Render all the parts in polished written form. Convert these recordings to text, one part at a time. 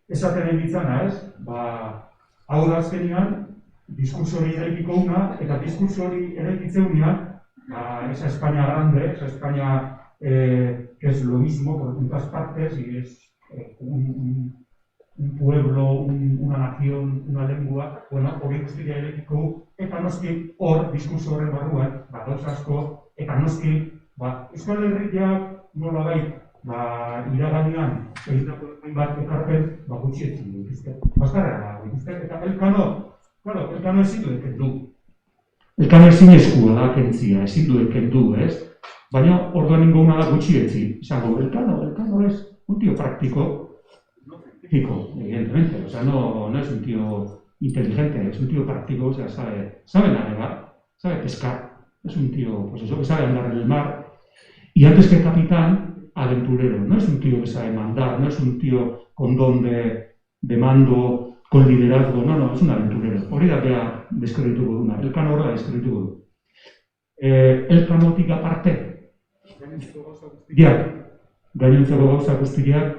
esaten den ditzana, ez? Hau da azkenean, diskurso hori eraikiko una, eta diskurso hori eraikitzeunian, esa España grande, esa España que es lo mismo por todas partes y es un pueblo, una nación, una lengua, bueno, hori guztia eraikiko, eta noski hor, diskurso horren barruan, gauza asko, eta noski, Euskal Herriak nolabait, iraganean, egitako bat ekarpen, gutxietzen dituzte. Bazkarra dituzte, eta Elkano ezin du ekendu. Elkano ezin eskua da kentzia, ezin du ekendu, ez? Baina orduan ninguna da gutxietzi. Izango, Elkano es un tío práctico, no científico, evidentemente. O sea, no es un tío inteligente, es un tío práctico, o sea, sabe navegar, sabe pescar. Es un tío, pues eso, que sabe andar en el mar. Y antes que capitán, aventurero. No es un tío que sabe mandar, no es un tío con don de mando, con liderazgo, no, es un aventurero. Hori da bea deskrituko duna, Elkano horra deskrituko du. Elkanotik aparte, gainontzeko gauza guztiak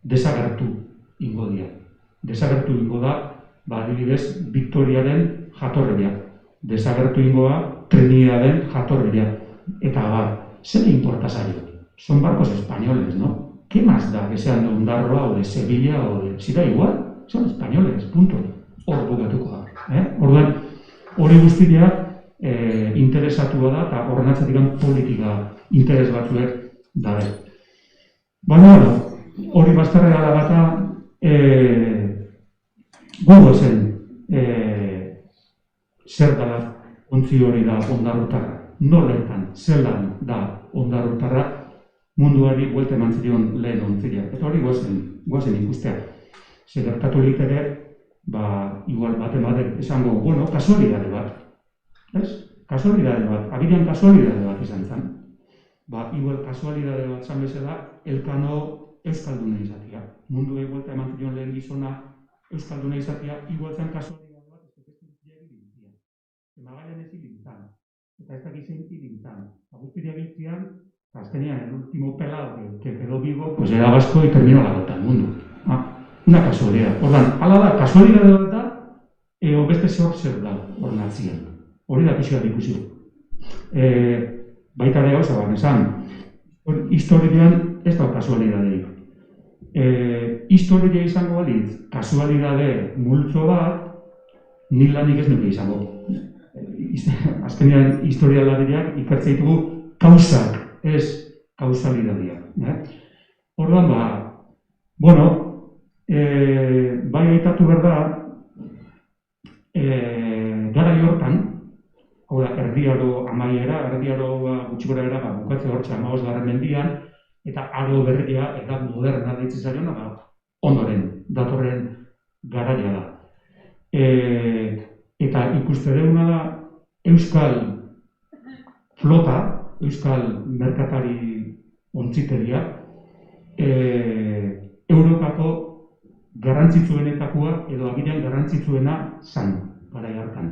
desagertu ingo dira. Desagertu ingo da, adibidez, Victoriaren jatorria. Desagertu ingoa, Trinidadaren jatorria. Eta ¿se le importa salir? Son barcos españoles, ¿no? ¿Qué más da que sean de Ondarroa o de Sevilla o de... Si da igual, son españoles, punto. Hor bukatuko da. Orduan, hori guztia interesatua da eta horren atzatik politika interes batzuek dabe. Baina, hori bazterrega da bata gugo zen zer da ontzi hori da ondarrutarra. Noletan, zelan da ondarrutarra munduari buelta eman zion lehen ontzila. Eta hori goazen ikustea. Zer gertatu litere, igual batek esango, bueno, kasualidade bat. Ez? Kasualidade bat. Agian kasualidade bat izan zen. Igual kasualidade bat zan bezala, Elkano euskalduna izatea. Munduari buelta eman zion lehen gizona euskalduna izatea, igual zen kasualidade bat, ez da Magaian ez ilintzan. Eta ez dakizen ilintzan. Agustia biltzian, azkenean, el último pelado que quedó vivo, pues era vasco y terminó la vuelta al mundo. Una casualidad. Ordan, ala da, kasualidade bat da, eo beste zer da, hor nazien. Hori da pixua dikusio. Baita ere gauza bat, esan, historian ez da kasualidadeik. Historia izango balitz, kasualidade multzo bat, nik lanik ez nuke izango. Azkenean historialariak ikertzen ditugu kausak, ez kausalidadiak. Orduan, bai aitatu behar da, garai hortan, hau da, erdiaro amaiera, erdiaro gutxi gora era, bukatze hortxe 15. mendian, eta aro berria, eta moderna ditzen zaiona, ondoren, datorren garaia da. Eta ikuste deuna da, Euskal flota, Euskal merkatari ontziteria, Europako garrantzitsuenetakoa edo agian garrantzitsuena zan, garai hartan.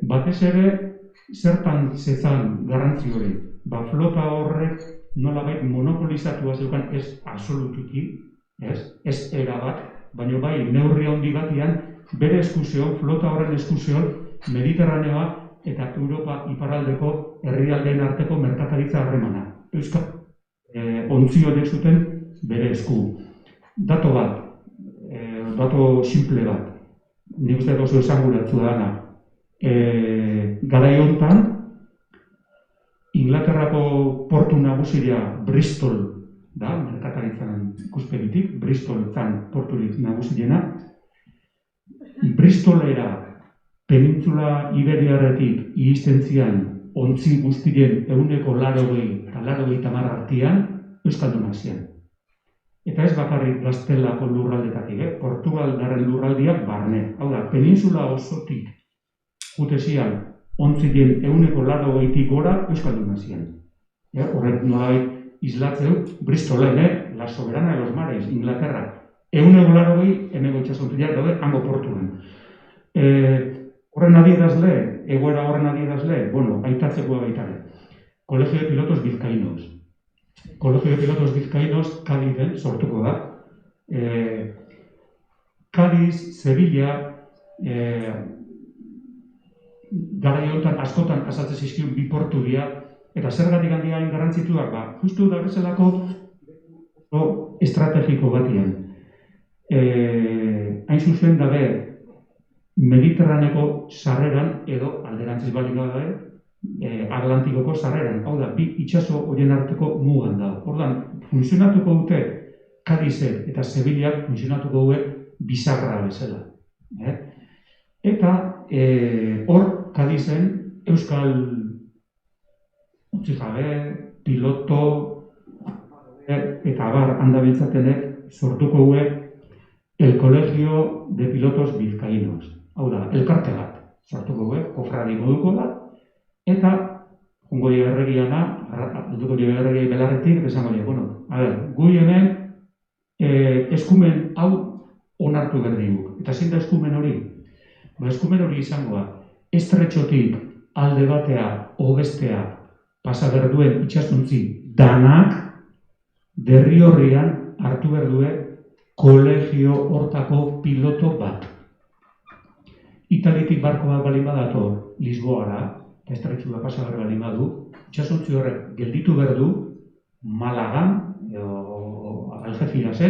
Batez ere, zertan zezan garrantzi hori? Flota horrek nolabait monopolizatua zeukan ez absolutuki, ez erabat, baina bai neurri handi batian bere eskuzion, flota horren eskuzion, Mediterraneoa eta Europa iparraldeko herrialdeen arteko merkataritza harremana. Euskal ontzi horiek zuten bere esku. Dato bat, dato simple bat, nik uste oso esanguratsu dana. Garai hontan, Inglaterrako portu nagusia Bristol da, merkataritzaren ikuspegitik, Bristol zan porturik nagusiena. Bristolera Penintzula Iberiarretik iristen zian ontzi guztien 80 eta 90 artean euskaldunak zian. Eta ez bakarrik Gaztelako lurraldetatik, Portugaldarren lurraldiak barne. Hau da, penintzula osotik jute zian ontzien 80 gora euskaldunak zian. Horrek nolabait islatzeu, Bristolen, la soberana de los mares, Inglaterra. 80 hemengo itxasontziak daude hango portuan. Horren adierazle, egoera horren adierazle, aitatzeko baitare. Colegio de Pilotos Vizcaínos. Colegio de Pilotos Vizcaínos Cádizen sortuko da. Cádiz, Sevilla, garai honetan askotan pasatzen zizkion bi portu dira, eta zergatik handiaren garrantzitsuak, justu da bezalako estrategiko batian. Hain zuzen dabe, Mediterraneko sarreran, edo alderantziz baldin dabe, Atlantikoko sarreran, hau da, bi itsaso horien arteko mugan da. Ordan, funtzionatuko dute Cadizek eta Sevillak funtzionatuko dute bisagra bezala. Eta hor Cadizen euskal utzijabe, piloto eta abar handabiltzatenek sortuko dute el Colegio de Pilotos Vizcaínos. Hau da, elkarte bat sortuko dute, kofradi moduko bat, eta jungo erregiana, alduko erregiai belarretik, esango dira, bueno, gui hemen eskumen hau onartu berdinuk. Eta zein da eskumen hori? Eskumen hori izangoa, estretxotik alde batea, obestea, pasa berduen itxasuntzi danak, Derriorrian hartu berdue kolegio hortako piloto bat. Italitik barko bat balin badator Lisboara, eta estretxua pasa balin badu, itxasuntzi horrek gelditu berdu Malagan, Algeciras,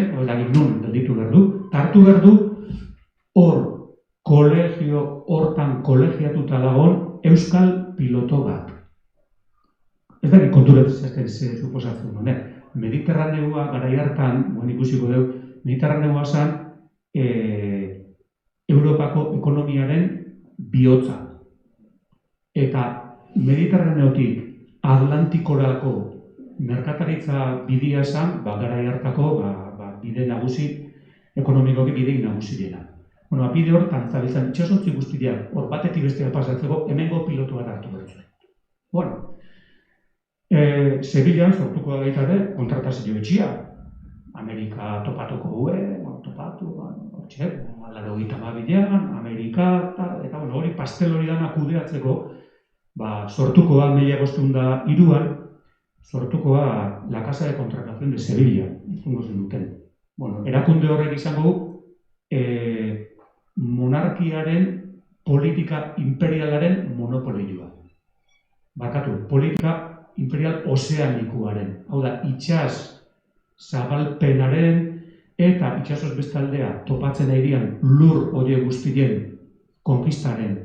nun gelditu berdu, hartu berdu hor kolegio hortan kolegiatuta dagoen euskal piloto bat. Ez da, konturatzen ez suposatzen honek. Mediterraneoa garai hartan, ikusiko dugu, Mediterraneoa zen Europako ekonomiaren bihotza. Eta Mediterraneotik Atlantikorako merkataritza bidea zen, garai hartako bide nagusi, ekonomikoki bidei nagusi dela. Bide hortan zabiltzen itxasontzi guztiak, hor batetik bestea pasatzeko, hemengo pilotu bat hartu bertzen. Sevillan sortuko da baita ere, kontratazio etxia. Amerika topatuko due, topatu, alare hogeita hamabian, Amerika, eta hori pastel hori dana kudeatzeko, sortuko da 1503an, sortuko da la Casa de Contratación de Sevilla, izango zen duten. Erakunde horrek izango monarkiaren politika imperialaren monopolioa. Politika imperial ozeanikoaren. Hau da, itxas zabalpenaren eta itxasoz bestaldea topatzen airean lur hori guztien konkistaren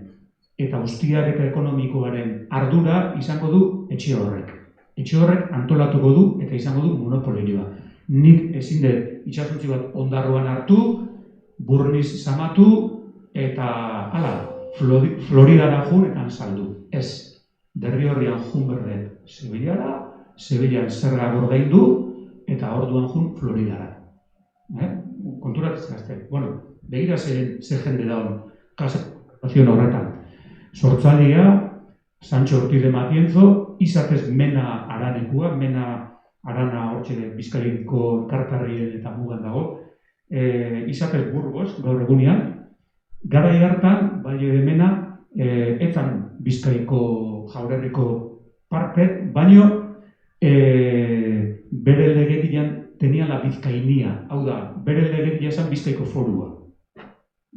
eta guztiareka ekonomikoaren ardura izango du etxe horrek. Etxe horrek antolatuko du eta izango du monopolioa. Nik ezin dut itxasontzi bat ondarroan hartu, burniz zamatu eta Floridara jun eta saldu. Ez. Derriorrian jun berdet Sevillara, Sevillan zerga gordaindu eta orduan jun Floridara. Konturatzen gazte. Begira ze jende daun kasazioen horretan. Sortzalia, Sancho Ortiz de Matienzo, izatez Mena Aranekua, Mena Arana hortxe Bizkaiko kartarrien eta mugan dago, izatez Burgos, gaur egunean, garai hartan, Valle de Mena, etzan Bizkaiko jaurerriko parte, baino bere legedian teniala Bizkainia, hau da, bere legedia zen Bizkaiko forua.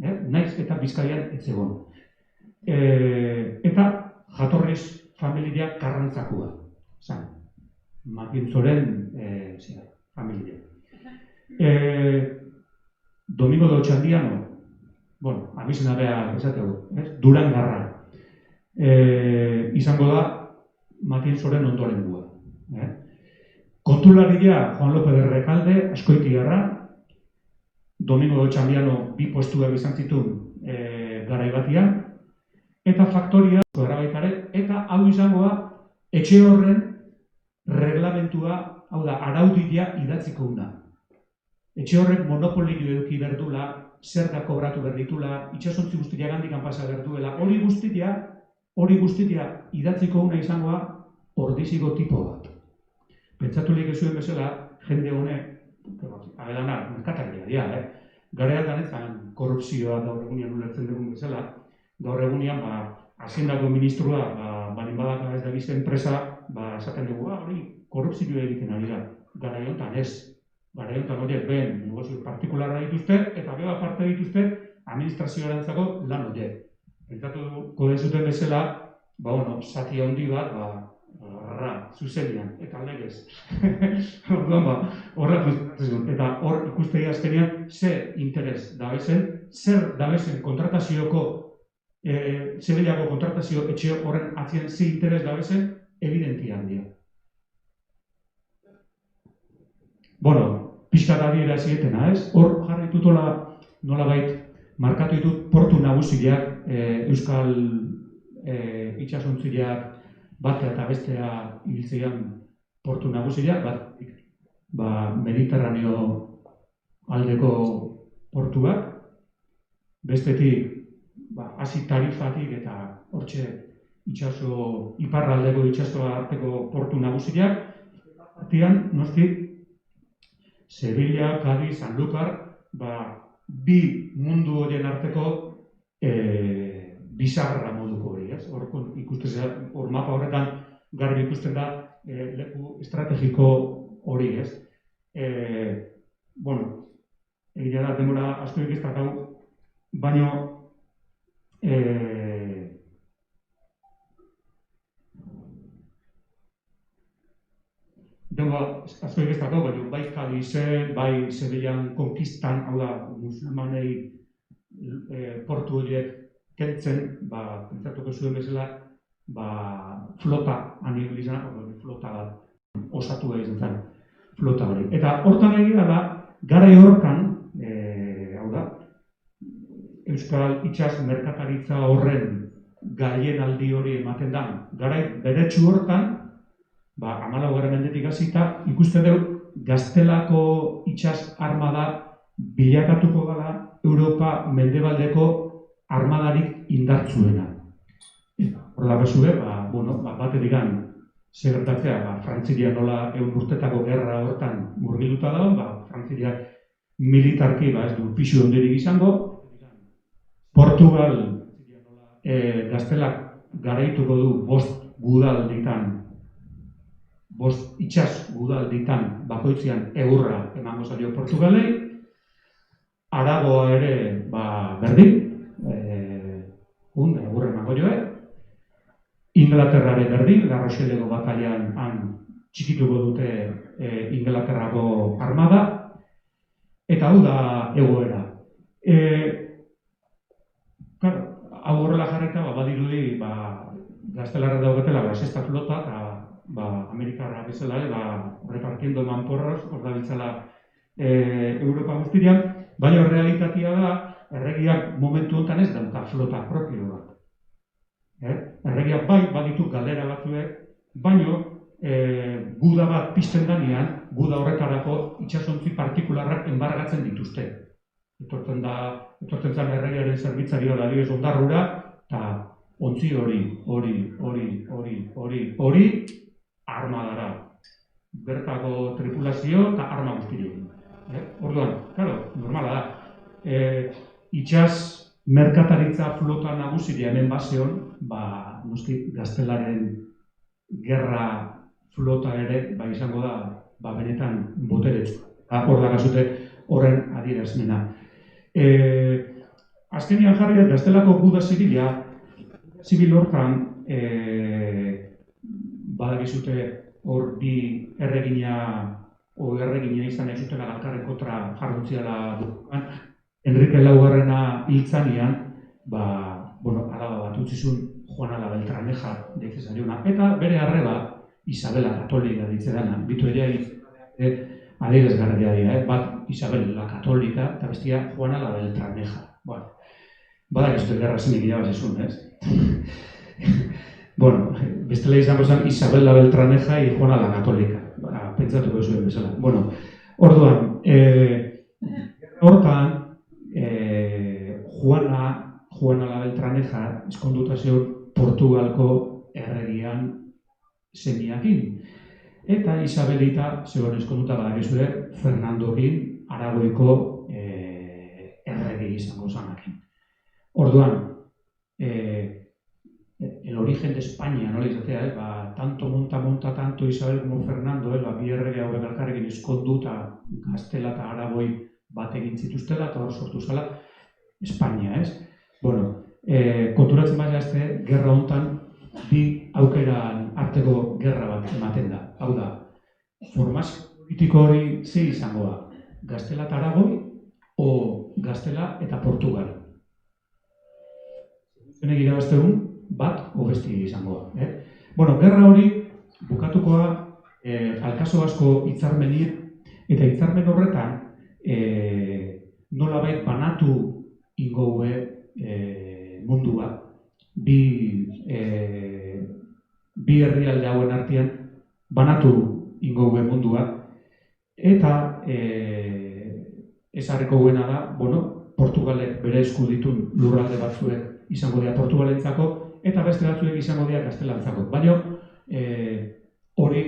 Naiz eta Bizkaian ez egon. Eta jatorriz familia Karrantzakua, zan, Matienzoren familia. Domingo de Otxandiano, abizena beha esategu, Durangarra. Izango da Matienzoren ondorengua. Kontularia Juan López de Recalde, Azkoitiarra, Domingo de Otxandiano bi postuak izan zituen garai batian, eta faktoria baitare, eta hau izango da etxe horren reglamentua, hau da, araudia idatziko una. Etxe horrek monopolio eduki berdula, zerga kobratu berditula, itxasontzi guztia gandikan pasa berduela, hori guztia idatziko una izangoa ordiziko tipo bat. Pentsatu lehik zuen bezala, jende honek, abelana, merkataria, gareatan ezan korrupzioa gaur egunean ulertzen dugun bezala, gaur egunean, haziendako ministrua, balin badaka ez da bizte enpresa, esaten dugu, hori korrupzioa egiten ari da. Garai honetan ez. Garai honetan horiek ben negozio partikularra dituzte, eta gero aparte dituzte administrazioarentzako lan horiek. Pentsatuko dezuten bezala, zati handi bat, zuzenian, eta legez. Orduan, eta hor ikustegi azkenean, ze interes dabezen, zer dabezen kontratazioko, zebeiako kontratazio etxe horren atzien ze interes dabezen, evidentia handia. Pixkat adiera zietena, ez? Hor jarri dutola nolabait markatu ditut portu nagusiak, euskal itxasontziak, batea eta bestea ibiltzean portu nagusiak, Mediterraneo aldeko portuak, bestetik hasi Tarifatik eta hortxe iparraldeko itxasoa arteko portu nagusiak, artean, noski, Sevilla, Cádiz, Sanlúcar, bi mundu horien arteko bizarra moduko hori, ez? Hor mapa horretan garbi ikusten da leku estrategiko hori, ez? Egia da, denbora asko ikistak hau, baino asko ikistak hau, baino bai Cádizen, bai Sevillan konkistan, hau da, musulmanei portu horiek kentzen, pentsatuko zuen bezala, flota anibilizan, flota bat osatu egin zen, flota hori. Eta hortan egia da, garai hortan, hau da, Euskal Itxas merkataritza horren gaienaldi hori ematen da, garai beretsu hortan, 14. mendetik hasita, ikusten dugu Gaztelako itxas armada bilakatuko dela Europa mendebaldeko armadarik indartzuena. Hor da bezue, batetik zer gertatzea, Frantziria nola 100 urtetako gerra hortan murgilduta dago, Frantziria militarki ez du pisu hondirik izango, Portugal Gaztelak garaituko du 5 gudalditan, 5 itxas gudalditan bakoitzean eurra emango zaio Portugalei, Aragoa ere berdin, eurra emango joe, Inglaterrare berdin, La Rocheleko batalian txikituko dute Inglaterrako armada, eta hau da egoera. Hau horrela jarrita, badirudi, Gaztelarra daukatela, sexta flota, eta Amerikarra bezala, repartiendo manporros, hor da bitzala Europa guztian, baina realitatea da, erregiak momentu honetan ez dauka flota propio bat. Erregiak baditu galdera batzuek, baina guda bat pizten danean, guda horretarako itxasontzi partikularrak enbargatzen dituzte. Etortzen zen erregiaren zerbitzari hori ondarrura, eta ontzi hori armadara. Bertako tripulazio eta arma guztirekin. Orduan, normala da. Itxas merkataritza flota nagusiria hemen baseon, noski Gaztelaren gerra flota ere, izango da, benetan boteretsua. Hor da gazute horren adierazmena. Azkenean jarri Gaztelako guda zibil hortan, badakizute hor bi erregina izan ez zutela galkarren kontra jarruntziala duan. Enrique Laugarrena hiltzanean, araba bat utzizun Juana la Beltraneja deizesariona. Eta bere arreba Isabela Katolika ditzedana. Bitu ere adierazgarria dira, bat Isabel la Katolika eta bestia Juana la Beltraneja. Badakizute gerra zinik irabazizun, ez? Bestela izango zen Isabel la Beltraneja y Juana la Katolika. Pentsatuko zuen bezala. Orduan, hortan, Juana la Beltraneja eskonduta zegoen Portugalko erregian semiakin. Eta Isabelita zegoen eskonduta badakizue Fernandokin Aragoiko erregi izango zanakin. Orduan, el origen de España, nola izatea, tanto monta, tanto Isabel como Fernando, bi errege hauek elkarrekin ezkondu eta Gaztela eta Aragoi bat egin zituztela eta hor sortu zela Espainia, ez? Bueno, konturatzen baina gerra hontan bi aukeran arteko gerra bat ematen da. Hau da, formazio politiko hori ze izango da? Gaztela eta Aragoi o Gaztela eta Portugal? Zenek irabaztegun, bat o besti izango da. Bueno, gerra hori bukatukoa alkaso asko hitzarmenir eta hitzarmen horretan nolabait banatu ingoue mundua bi herrialde hauen artean banatu ingoue mundua eta esarreko guena da, bueno, Portugalek bere esku ditun lurralde batzuek izango dira Portugalentzako eta beste batzuek izango dira Gaztelantzako. Baina hori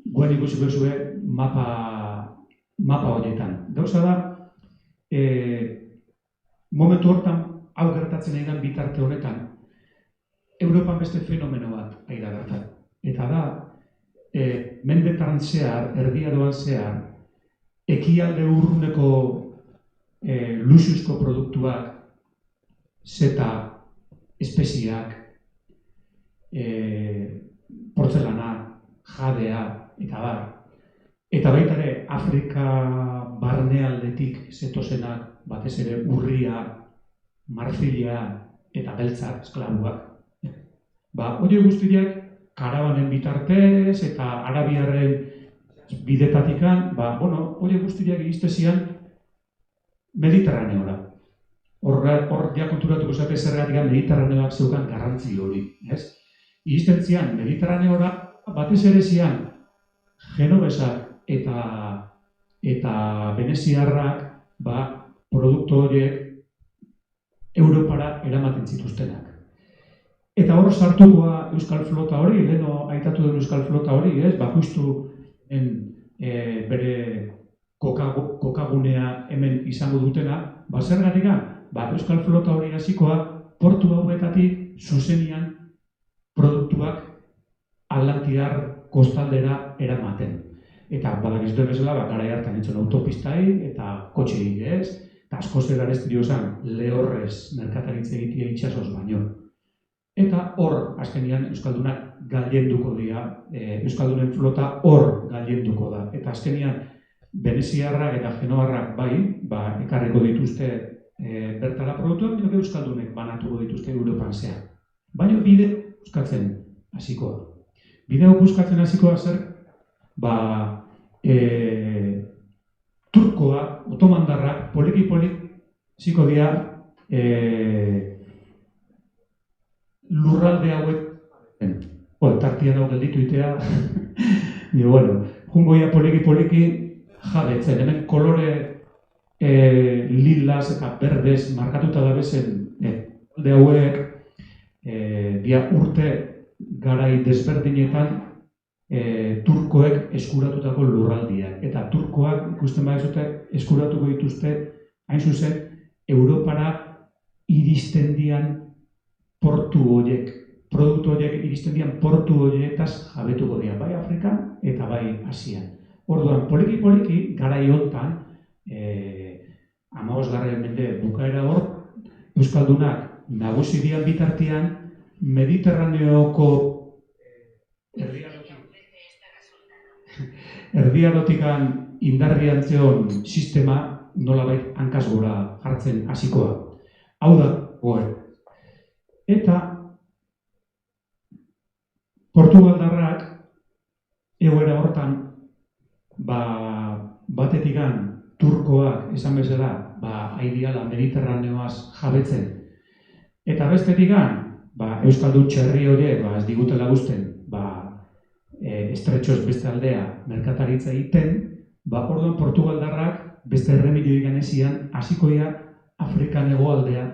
guen ikusiko zuen mapa horietan. Gauza da, momentu hortan hau gertatzen ari den bitarte honetan, Europan beste fenomeno bat ari da gertatzen. Eta da, mendetan zehar, erdiaroan zehar, ekialde urruneko luxuzko produktuak, zeta, espeziak, portzelana, jadea, eta bar. Eta baita ere, Afrika barnealdetik zetozenak, batez ere urria, marfila eta beltzak, esklabuak. Hori guztiak, karabanen bitartez eta arabiarren bidetatikan, hori guztiak egiztezian Mediterraneora. Hor konturatuko zate zergatik Mediterraneoak zeukan garrantzi hori. Egizten zian Mediterraneora batez ere zian genovesak eta veneziarrak produktu horiek Europara eramaten zituztenak. Eta hor sartukoa Euskal Flota hori, leheno aitatu den Euskal Flota hori, justu bere kokagunea hemen izango dutena, zergatik Euskal Flota hori hasikoa portu hauetatik zuzenian produktuak Atlantiar kostaldera eramaten. Eta badakizuten bezala, garai hartan entzun autopistai eta kotxerik ez, eta askoz egareztiri osan lehorrez merkataritza egitea itxasoz baino. Eta hor, azkenean, Euskaldunak gailenduko dira, Euskaldunen flota hor gailenduko da. Eta azkenean, veneziarrak eta genoarrak ekarriko dituzte bertara produktuak, baina Euskaldunek banatuko dituzte Europan zehar. Baina bide buskatzen hasikoa. Bideo buskatzen hasikoa zer, turkoak, otomandarrak, poliki-polik ziko dira lurralde hauek, tartian hau gelditu itea, jungoia poliki-poliki jabetzen, hemen kolore lilaz eta berdez markatuta da bezen alde hauek dia urte garai desberdinetan turkoek eskuratutako lurraldiak. Eta turkoak ikusten badizute eskuratuko dituzte hain zuzen Europara iristen dian portu horiek, produktu horiek iristen dian portu horietaz jabetuko dira, bai Afrikan eta bai Asian. Orduan, poliki-poliki, garai hontan, 15. mende bukaera hor, Euskaldunak nagusi dian bitartean Mediterraneoko erdiarotikan indarrian zeon sistema nolabait hankaz gora jartzen hasikoa. Hau da, goe. Eta Portugaldarrak egoera hortan batetikan turkoak esan bezala aidiala Mediterraneoaz jabetzen. Eta bestetikan Euskaldun txerri horiek ez digutela guzten estretxoz beste aldea merkataritza egiten, orduan Portugaldarrak beste erremedioik ganezian hasikoia Afrikan hegoaldea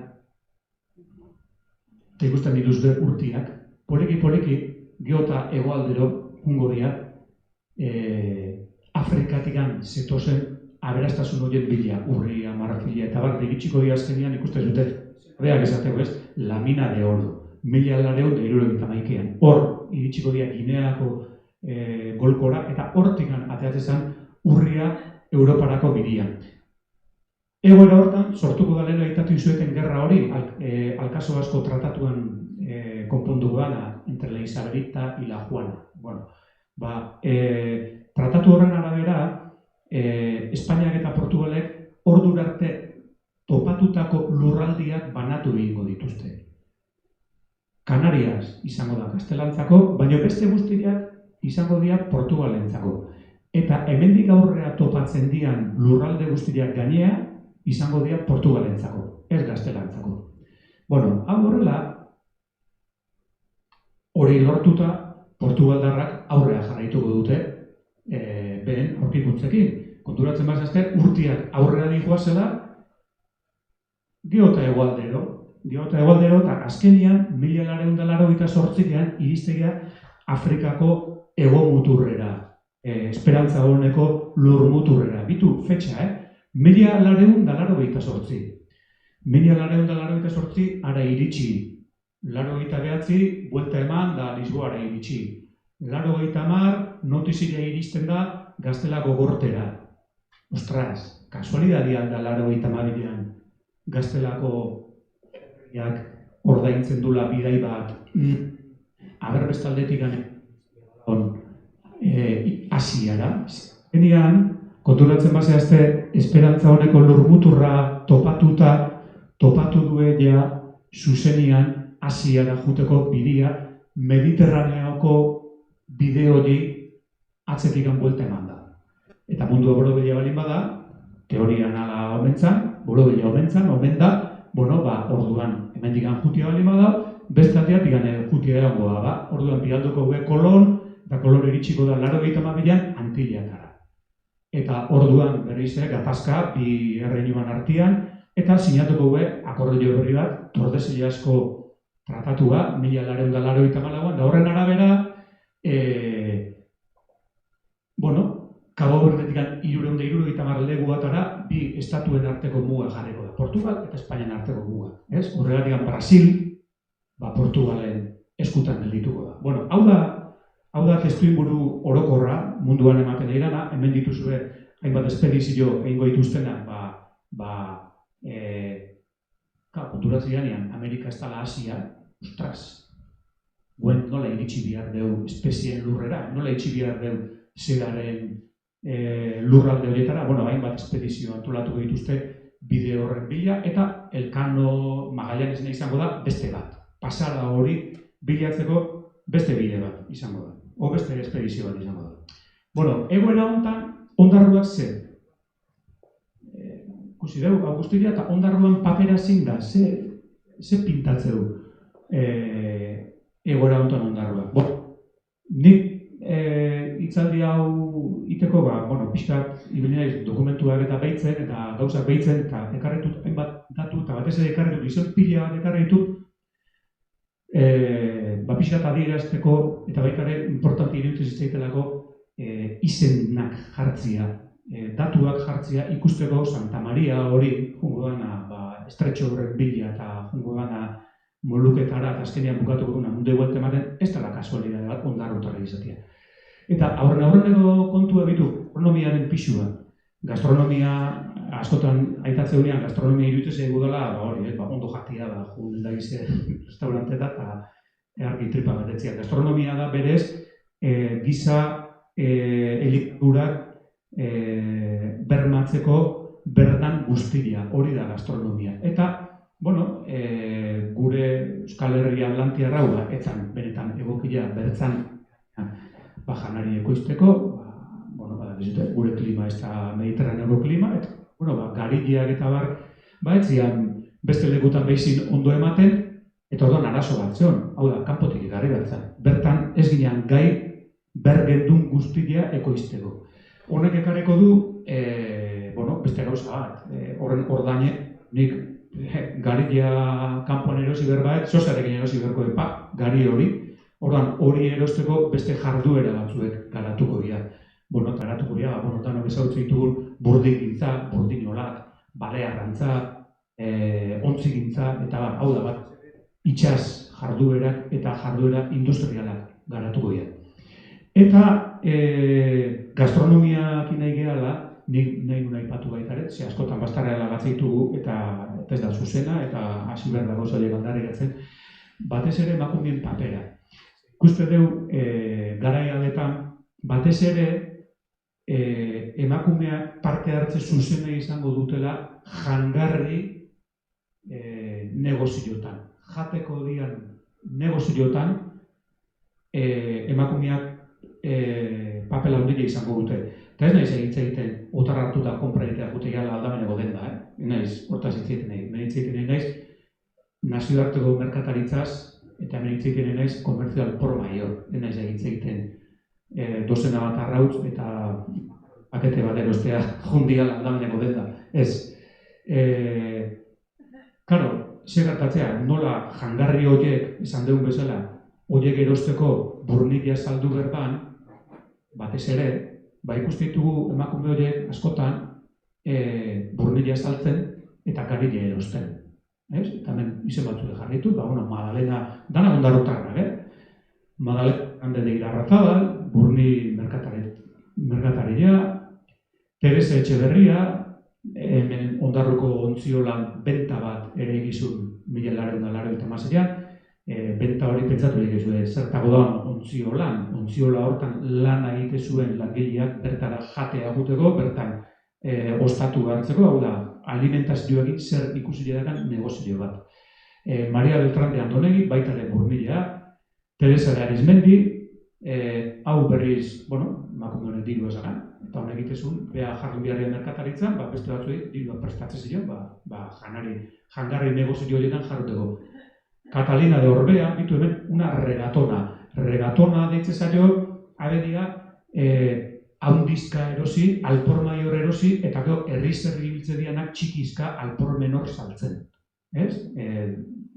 eta ikusten dituzte urtiak. Poliki-poliki geota hegoaldero jungo dira Afrikatikan zetozen aberastasun horien bila, urria, marrafila eta bat egitxiko dira azkenean ikusten zuten horreak esateko ez, lamina de oro. 1971an. Hor, iritsiko dira Gineako golkora, eta hortik ateratzen zen urria Europarako bidia. Egoera hortan, sortuko da lehen aitatu izueten gerra hori, Alkaso asko tratatuan konponduko da, entre la Isabelita y la Juana. Bueno, tratatu horren arabera, Espainiak eta Portugalek ordura arte topatutako lurraldiak banatu egingo dituzte. Kanarias izango da Gaztelantzako, baina beste guztiak izango dira Portugalentzako. Eta hemendik aurrera topatzen dian lurralde guztiak gainea izango dira Portugalentzako, ez Gaztelantzako. Bueno, hau horrela, hori lortuta Portugaldarrak aurrea jarraituko dute beren aurkikuntzekin. Konturatzen bazazte, urtiak aurrera dihoazela, geota egualdero, eta azkenian, 1988an iristegia Afrikako ego-muturrera, esperantza honeko lur-muturrera. Bitu, fetxa, 1988. 1988 ara iritsi, 89 buelta eman da Lisboara iritsi. 90 notizia iristen da Gaztelako gortera. Ostras, kasualidadia da 92an Gaztelako herriak ordaintzen dula bidai bat aberbestaldetik Asiara. Enean, konturatzen bazeazte, esperantza honeko lurmuturra topatu duela zuzenian Asiara juteko bidia Mediterraneoko bide hori atzetik buelta eman da. Eta mundua borobila balin bada, teorian ala omentzan, borobila omen da, orduan hemendik jutia balin bada, beste aldeak digane jutia erangoa da. Orduan bialduko gube kolon, eta kolon iritsiko da 92an Antillatara. Eta orduan berriz gatazka bi erreinuan artean, eta sinatuko gube akordio berri bat, Tordesillas-ko tratatua, 1994an, da horren arabera, Kabo Berdetik 370 leguatara bi estatuen arteko muga jarriko da. Portugal eta Espainian arteko muga. Horregatik Brasil, Portugalen eskutan geldituko da. Hau da testuinguru orokorra munduan ematen dira, hemen dituzue hainbat espedizio egingo dituztena, konturatzen ganean Amerika ez dela Asia, ostras, nola iritsi behar deu espezieen lurrera, nola iritsi behar deu zedaren lurralde horietara, hainbat espedizio antolatuko dituzte bide horren bila, eta Elkano Magallanes izango da beste bat. Pasada hori bilatzeko beste bide bat izango da, o beste espedizio bat izango da. Egoera honetan, ondarruak zer? Ikusi dugu, Augustia eta ondarruan papera zein da, ze pintatze du egoera honetan ondarruak. Nik hitzaldi hau iteko, pixkat ibilin dokumentuak eta behitzen, eta gauzak behitzen, eta ekarretut hainbat datu, eta batez ere ekarretut, izan pila bat ekarretut, pixkat adierazteko, eta baikare importanti iruditzen zitzaitelako izenak jartzia, datuak jartzia ikusteko Santa Maria hori, jungo dana, estretxo horren bila, eta jungo dana Moluketara, eta azkenean bukatuko duna, mundu eguelte ematen, ez dela kasualidade bat ondarrutarra izatea. Eta aurreneko kontua bitu, gastronomiaren pixua. Gastronomia, askotan aitatze horian, gastronomia iruditzen egu dela, ondo jatia, jundela ize restaurantetan, eta argi tripa batetzia. Gastronomia da berez, giza elikadurak bermatzeko berdan guztia, hori da gastronomia. Eta, gure Euskal Herria Atlantiarra hau da, etzan benetan egokia bertzan janari ekoizteko, gure klima ez da mediterraneoko klima, eta garileak eta etzian beste lekutan behizin ondo ematen, eta orduan arazo bat zeon, hau da, kanpotik egarri bertzan. Bertan ez ginean gai bergendun guztia ekoizteko. Honek ekarreko du, beste gauza bat, horren ordaine, nik garilea kanpoan erosi berbaet, sosarekin erosi berko gari hori, orduan hori erosteko beste jarduera batzuek garatuko dira. Garatuko dira, tanok ezagutzen ditugun burdingintza, burdinolak, balearrantza, ontzigintza, eta hau da bat, itxas jarduerak eta jarduera industrialak garatuko dira. Eta gastronomiakin nahi gehala, nik nahi nuen aipatu baitare, ze askotan bastarreala gatzaitugu eta ez da zuzena eta hasi behar dago zaila gandaregatzen, batez ere emakumeen papera. Ikuste dugu, garai aldetan, batez ere emakumeak parte hartze zuzena izango dutela jangarri negoziotan. Jateko dian negoziotan emakumeak papela handia izango dute. Eta ez naiz egiten, otar hartuta konpra egitea jute gala aldameneko den da, naiz, hortaz egiten naiz, nazioarteko merkataritzaz, eta egiten naiz, komerzial por mayor, naiz egiten dozena bat arrautz, eta pakete bat erostea jundial aldameneko den da. Ez. Karo, zer gertatzea, nola jangarri horiek, esan dugun bezala, horiek erosteko burnila saldu berban, batez ere, ikusten ditugu emakume horiek askotan burnila saltzen eta garrile erosten. Eta hemen izen batzu jarritu, Madalena, dana ondarrotarra, Madalena hande de Irarrazabal, Burni merkataria, Teresa Etxeberria, hemen ondarruko ontziolan benta bat ere egizun 1886an, benta hori pentsatu egizue, zertago da ontziola hortan lana egite zuen langileak bertara jatea guteko, bertan ostatu hartzeko, hau da, alimentazioekin zer ikusi dakan negozio bat. Maria Beltrán de Andonegi, baita ere Burnila, Teresa de Arizmendi, hau berriz, emakume honen diru ezagan, eta honek egitezun, beha jardunbiaren merkataritzan, beste batzuei dirua prestatzen ziren, jangarri negozio horietan jarruteko. Catalina de Orbea, bitu hemen, una regatona. Regatona deitze zaio, abedia, haundizka erosi, alpor maior erosi, eta gero herri-zerri biltze dianak txikizka alpor menor saltzen.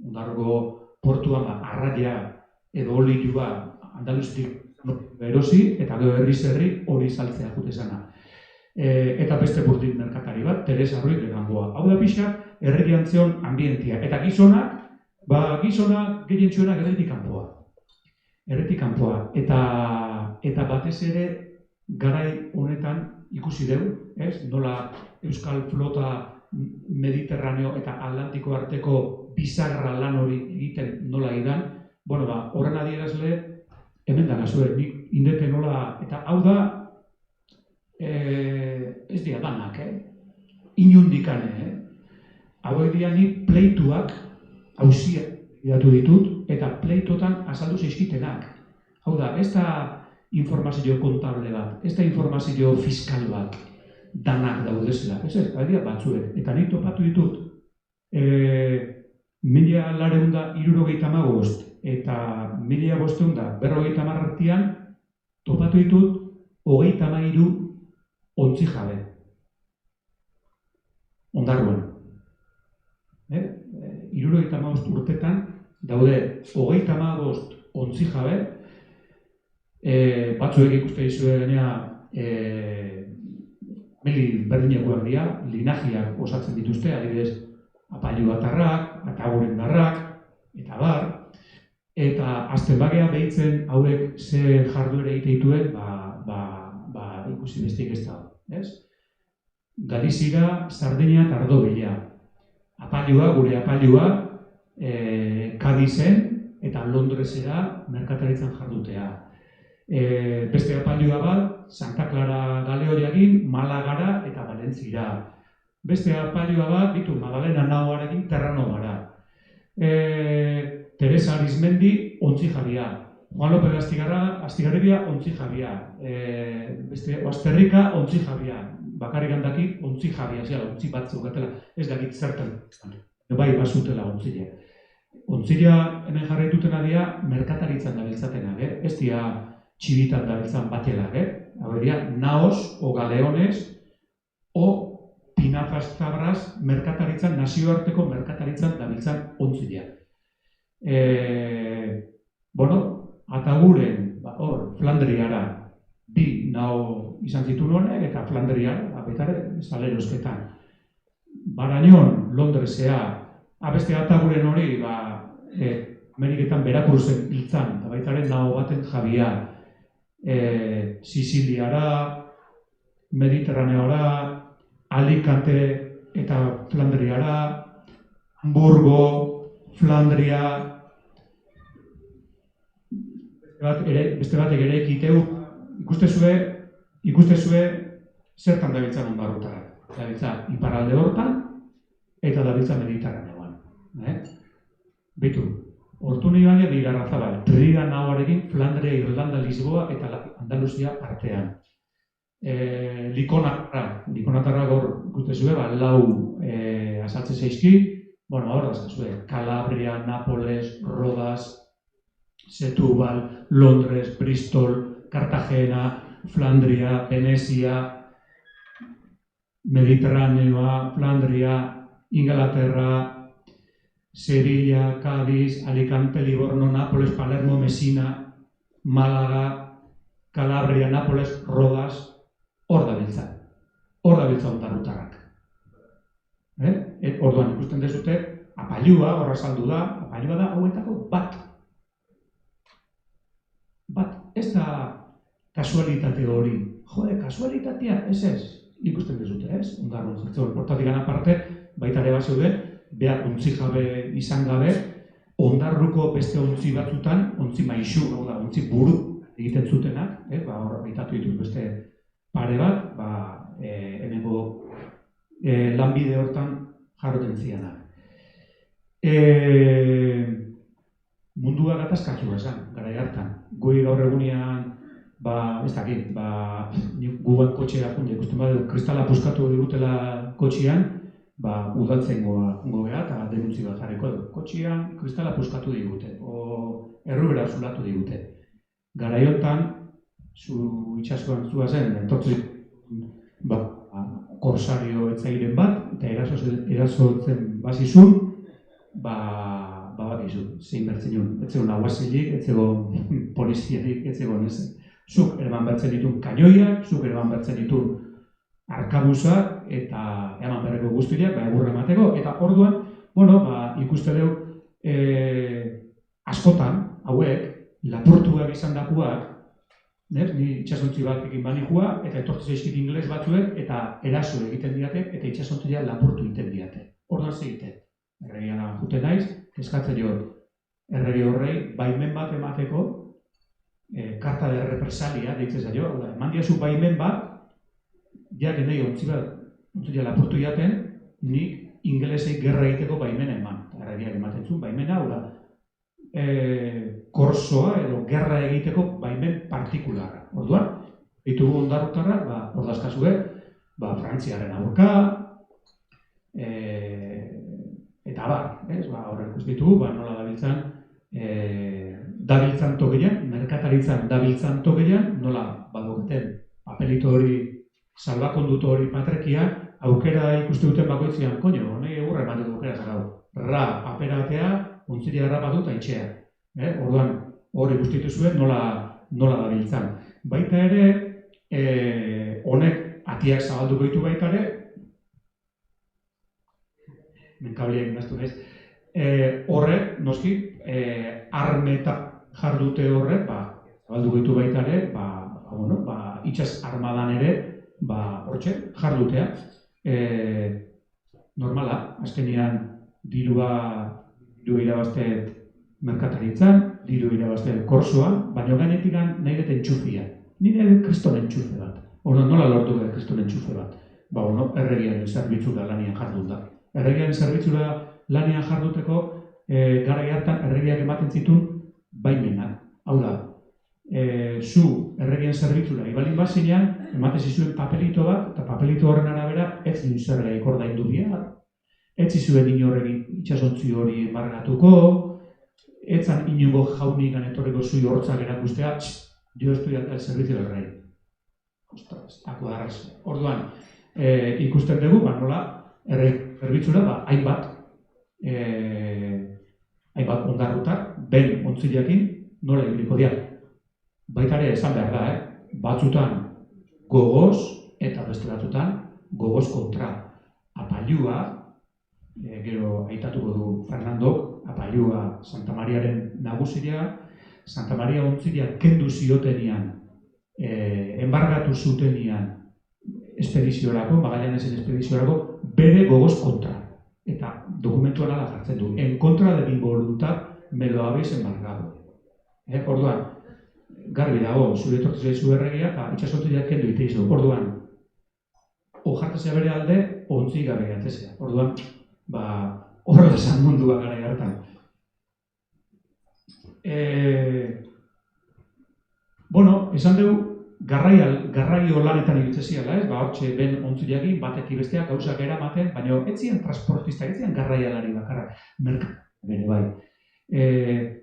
Ondarroko portuan arraia edo olioa Andaluztik erosi, eta gero herri-zerri hori saltzea jute zana. Eta beste burdin merkatari bat, Teresa Ruiz de Gamboa. Hau da pixka, herri jantzion ambientia. Eta gizonak gehientsuenak erretik kanpoa. Eta batez ere, garai honetan ikusi dugu, nola Euskal Flota Mediterraneo eta Atlantiko arteko bizarra lan hori egiten nola egidan, horren adierazle, hemen da gazue, nik indete nola, eta hau da, ez dira danak, inundikane, hau egia nik pleituak, hausia idatu ditut, eta pleitotan azaldu zeizkitenak. Hau da, ez da informazio kontable bat, ez da informazio fiskal bat, danak daudezela. Ez ez, badira batzuek. Eta nik topatu ditut, 1965 eta 1550 artean topatu ditut 33 ontzi jabe. Ondarruan. 75 urtetan daude 35 ontzi jabe, batzuek ikuste dizuenea meli berdinekoak dira, linajiak osatzen dituzte, adibidez apailuatarrak, atagurendarrak, eta bar, eta azten bagea behitzen hauek ze jarduera egite dituen, ikusi besteik ez da. Galizira, Sardinia eta Ardobila. Apailua, gure apailua, Kadizen eta Londresera merkataritzan jardutea. Beste apailua bat, Santa Clara Galeoriakin, Malagara eta Valentzira. Beste apailua bat, Madalena Naoarekin Terrano gara. Teresa Arizmendi, ontzi jabia. Juan López Astigarribia, ontzi jabia. Beste Oasterrika, ontzi jabia. Bakarrik handakit, ontzi jabia, ontzi batzuk gatela, ez dakit zertan. Bai, basutela ontzila. Ontzila hemen jarraituten adia, merkataritzan dabiltzatenak, ez dira txibitan dabiltzan batelak, hau dira, naos, o galeones, o pinazas zabras, merkataritzan, nazioarteko merkataritzan dabiltzan ontzila. Ataguren, Flandriara, bi nao izan zituen honek, eta Flandriara, betare, salerosketan. Barañon, Londresea, beste ataguren hori, Ameriketan Veracruzen hiltzan, eta baitaren nago baten jabia, Siciliara, Mediterraneora, Alicante eta Flandriara, Hamburgo, Flandria, beste batek ere ekiteu, ikustezue zertan dabiltzan ondarrutara. Dabiltza iparralde hortan eta dabiltza Mediterraneoan. Beitu, hortu nahi baina dira Razabal, Triga nahoarekin Flandria, Irlanda, Lisboa eta Andaluzia artean. Likonatarra gaur ikustezue, lau azaltze zeizki, hor dazkazue, Calabria, Nápoles, Rodas, Setúbal, Londres, Bristol, Cartagena, Flandria, Venezia, Mediterraneoa, Flandria, Inglaterra, Sevilla, Cádiz, Alicante, Livorno, Nápoles, Palermo, Messina, Málaga, Calabria, Nápoles, Rodas, hor dabiltza ondarrutarrak. Orduan ikusten dezute, apailua, horra saldu da, apailua da hauetako bat. Ez da kasualitate hori. Kasualitatea, ez. Ikusten dezute, ez? Ondarrun jartzen, hortatik aparte, baita ere bat zeuden, behar ontzi jabe izan gabe, ondarruko beste ontzi batzutan, ontzi maixu, ontzi buru egiten zutenak, hor baitatu dituz beste pare bat, hemengo lanbide hortan jarroten zianak. Mundua gatazkatua esan, garai hartan. Goi gaur egunean, ez dakit, gugan kotxea junte, ikusten badu, kristala puskatu digutela kotxean, udaltzen gogea eta denuntzi bat jarriko du. Kotxean kristala puskatu digute, o errubera zulatu digute. Garai hontan, zu itxaskoan zua zen, entortzik, korsario etzairen bat, eta erasotzen bazizun, bakizu, zein bertzen nuen. Ez zegoen aguazilik, ez zegoen poliziarik, ez zegoen ezen. Zuk eraman bertzen ditun kainoiak, zuk eraman bertzen ditun arkabusak, eta eman berreko guztiak, egurra emateko, eta orduan, ikuste dugu, askotan, hauek, lapurtuak izan dakuak, ni itxasontzi bat egin banijua, eta etortzen zaizkit ingles batzuek, eta eraso egiten diate, eta itxasontzia lapurtu egiten diate. Orduan zegiten. Erregiana jute naiz, eskatzen jo, erregi horrei, baimen bat emateko, karta de represalia, deitzen zaio, eman diazu baimen bat, jak nahi ontzia lapurtu jaten, nik ingelesei gerra egiteko baimena eman. Erregiak ematen zuen, baimena, korsoa edo gerra egiteko baimen partikularra. Orduan, ditugu ondarrutarrak, ordazkazue, Frantziaren aurka, eta horrek ditugu, nola dabiltzan togean, merkataritzan dabiltzan togean, nola badoketen papelito hori, salbakonduto hori patrekia, aukera ikuste duten bakoitzean, koño, nahi egurra ematen aukera zarau. Paperatea, ontzile harrapatu eta itxea. Orduan, hori guztitu zuen nola dabiltzan. Baita ere, honek atiak zabalduko ditu baita ere, menkabliak gaztu naiz, horrek, noski, armeta jardute horrek, zabalduko ditu baita ere, itxas armadan ere, hortxe, jardutea. Normala, azkenean, dirua irabazte merkataritzan, diru irabazte korsoan, baina gainetik nahi dut entxufia. Nire kriston entxufe bat. Orduan nola lortu gara kriston entxufe bat? Erregiaren zerbitzura lanian jardut da. Erregiaren zerbitzura lanian jarduteko, garai hartan erregiak ematen zituen baimenak. Hau da, zu erregien zerbitzura ibalin bazinean, ematen zizuen papelito bat, eta papelito horren arabera ez zin zergaik ordaindu behar. Ez zizuen inorregin itxasontzi hori embargatuko, etzan inongo jaunikan etorriko zui hortzak erakustea, jo estudiat el servizio del rey. Ostras, akudarraz. Orduan, ikusten dugu, nola, zerbitzura, hainbat ondarrutak, ben ontzileakin, nola ibiliko dira. Baita ere, esan behar da, batzutan gogoz, eta beste batzutan gogoz kontra. Apailua, gero aitatuko du Fernandok, apailua Santa Mariaren nagusia, Santa Maria ontzia kendu ziotenian, enbargatu zutenian espediziorako, Magallanesin espediziorako, bere gogoz kontra. Eta dokumentuan ala jartzen du, en contra de mi voluntad me lo habéis embargado. Orduan, garbi dago, zure etortu zaizu erregia, eta itxasontziak kendu iteizu. Orduan, jartzea bere alde, ontzi gabe gatzea. Orduan, horrela esan mundua gara hartan. Bueno, esan dugu, garraio lanetan ibiltzeziala, ez? Hortxe ben ontzilekin, batetik besteak gauzak eramaten, baina ez ziren transportista, ez ziren garraialari bakarra, bere bai.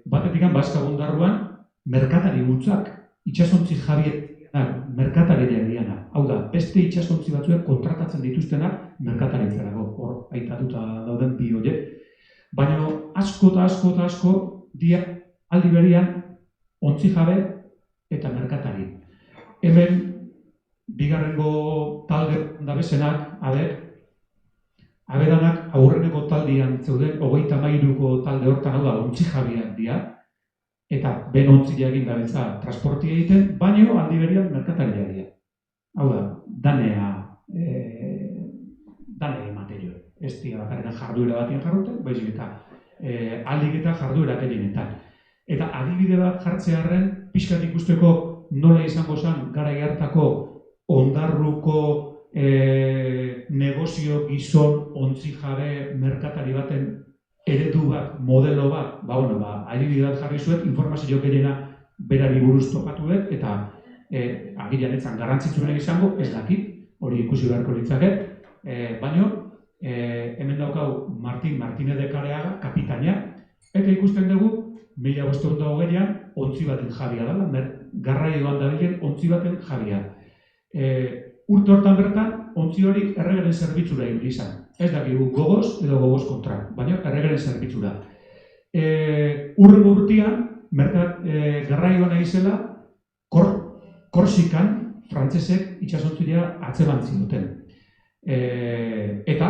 Batetik Baska Bondarruan, merkatari gultzak, itxasontzi jabietak merkatari diana. Hau da, beste itxasontzi batzuek kontratatzen dituztenak merkataritzarako, hor aitatuta dauden bi horiek. Baina asko dia aldi berian ontzi jabe eta merkatari. Hemen, bigarrengo talde dabezenak, abedanak aurreneko taldean zeuden, 33ko talde hortan, hau da, ontzi jabiak dira, eta ben ontzila egin dabiltza transporti egiten, baino aldi berian merkataria dira. Hau da, danea ematerio. Ez dira bakarren jarduera batien jarruten, baizik eta aldik eta jarduera gehienetan. Eta adibide bat jartzearren, pixkat ikusteko nola izango zen garai hartako Ondarruko negozio gizon ontzi jabe merkatari baten eredu bat, modelo bat, adibide bat jarri zuet, informazio gehiena berari buruz topatu dut, eta agian etzan garrantzitsuenak izango, ez dakit, hori ikusi beharko litzake, baina hemen daukau Martínez de Careaga, kapitaina, eta ikusten dugu 1520an ontzi baten jabia dela, garraioan dabilen ontzi baten jabia. Urte hortan bertan, ontzi hori erregeren zerbitzura ibili izan. Ez dakigu gogoz edo gogoz kontra, baina erregeren zerbitzura. Urrengo urtean, garraioan egizela, Korsikan, frantsesek itxasontzilea atzebantzi duten. Eta,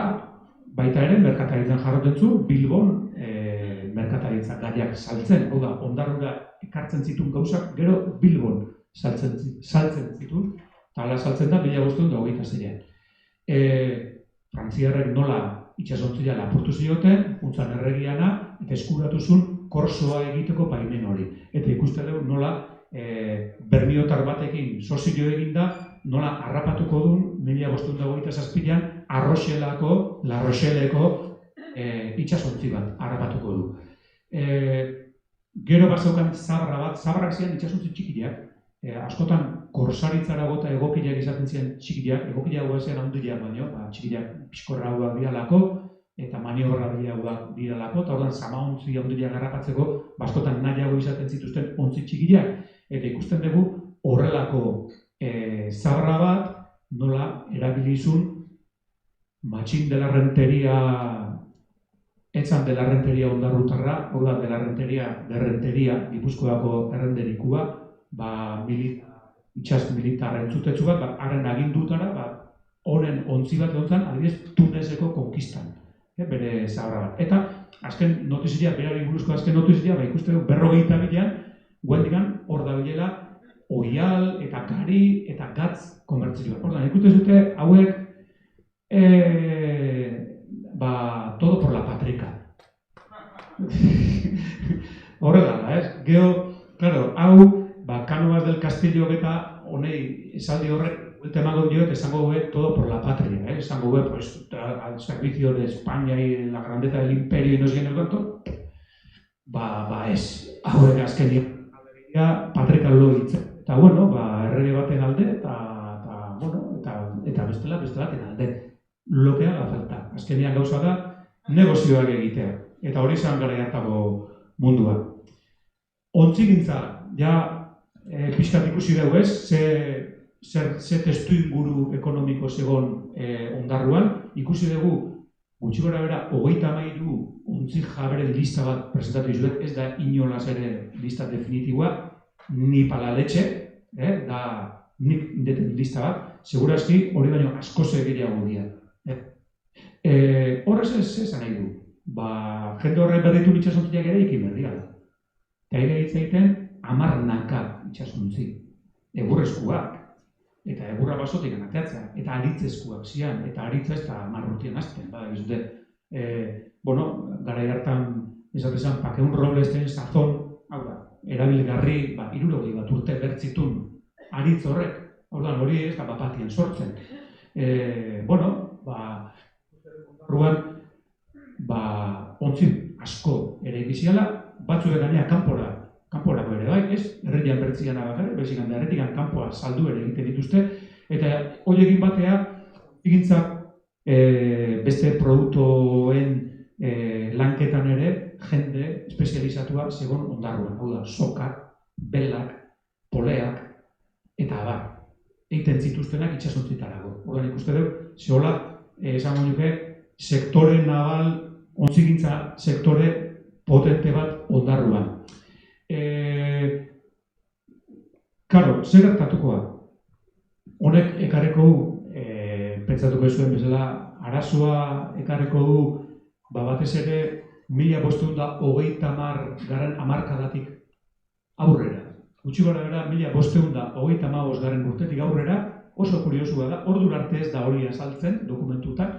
baita ere, merkataritzan jarroten zu, Bilbon merkataritza gaiak saltzen, hau da, Ondarrura ekartzen zituen gauzak, gero Bilbon saltzen zituen, eta hala saltzen da 1526an. Frantziarrek nola itxasontzilea lapurtu zioten, untzan erregiana, eta eskuratu zuen korsoa egiteko baimen hori. Eta ikusten dugu nola bermiotar batekin sozio eginda, nola harrapatuko duen 1527an Arroxeleko, La Rochelleko itxasontzi bat harrapatuko du. Gero bazaukan zabra bat, zabrak ziren itxasontzi txikiak, askotan korsaritzara gota egokileak izaten ziren txikiak, egokileak guazean handileak baino, txikiak pixkorra hau diralako, eta maniobra diralako, eta ordan zamaontzi handileak harrapatzeko, askotan nahiago izaten zituzten ontzi txikiak, eta ikusten dugu horrelako zabra bat nola erabilizun Matxin de la Renteria, etzan de la Renteria Ondarrutarra, hau da de la Renteria, Gipuzkoako errenderikua, itxas militar entzutetsu bat, haren agindutara, honen ontzi bat egon zen, adibidez, Tuneseko konkistan, bere zabra bat. Eta, azken notizia, berari buruzko azken notizia, ikuste dugu 42an, guendikan hor dabilela Oial, eta Gari, eta Gatz komertzioa. Hortan, ikuste zute, hauek todo por la patrika. Horrela da, ez? Gero, claro, hau, Cánovas del Castillo eta honei esaldi horrek emango dioet esango duen todo por la patria, esango duen pues, al servicio de España y la grandeza del imperio y no sé qué cuánto, ez. Hauek azkenean patrika lo hitz. Eta bueno, errege baten alde eta bestela baten alde. Lo que haga falta. Azkenean gauza da negozioak egitea. Eta hori izan gara hartako mundua. Ontzigintza, pixkat ikusi dugu ez, ze testu inguru ekonomiko zegon Ondarruan. Ikusi dugu, gutxi gora bera, 33 ontzi jaberen lista bat presentatu izuet, ez da inolaz ere lista definitiboa, ni pala letxe, da nik indeten lista bat, segurazki hori baino asko gehiago dira. Horrez ez nahi du. jende horren berritu itxasontziak ere ikin berria da. Eta ere egiten 10 naka itxasontzi, egurrezkoak, eta egurra basotik anateatzea, eta aritzezkoak zian, eta aritza ez da marrutien azten, garai hartan, esatezan, Pakeun Roblesten sazon, hau da, erabilgarri, 60 bat urte bertzitun aritz horrek, hori ez da bapatien sortzen. Ruan, ontzi asko ere egiziala, batzuek gainea kanporako ere bai, ez? Herrian bertzian abakarri, bezikan da herretikan kanpoa saldu ere egiten dituzte, eta horiekin batea, egintzak beste produktoen lanketan ere jende espezializatua segon ondarruan, hau da, sokak, belak, poleak, eta abar, egiten zituztenak itxasontzitarako. Orduan ikuste dut, zehola, esan nuke, sektore nabal, ontzigintza sektore potente bat ondarruan. Karo, zer gertatukoa? Honek ekarreko du, pentsatuko zuen bezala, arazoa ekarreko du, batez ere, 1530 garen hamarkadatik aurrera. Gutxi gara bera, 1535 garen urtetik aurrera, oso kuriosua da, ordura arte ez da hori azaltzen dokumentutan,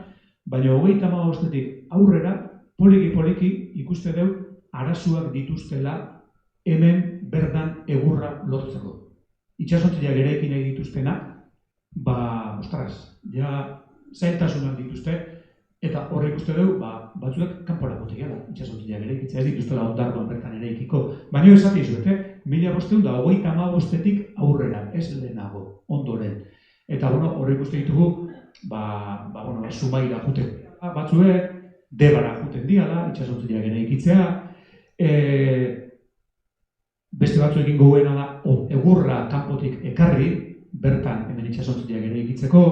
baina 35-etik aurrera, poliki ikuste deu arazoak dituztela hemen berdan egurra lortzeko. Itxasontziak ere ekin nahi dituztenak, zailtasunak dituzte, eta horre ikuste dugu, batzuek kanpora botegiala, itxasontziak ere ekitzea ez dituztela ondarroan bertan ere ekiko. Baina esati izuete, 1535-etik aurrera, ez lehenago, ondoren. Eta horre ikuste ditugu, Zumaira juten batzuek, Debara juten diala, itxasontziak ere ekitzea, beste batzuekin goguena da, egurra kanpotik ekarri, bertan hemen itxasontziak ere ekitzeko,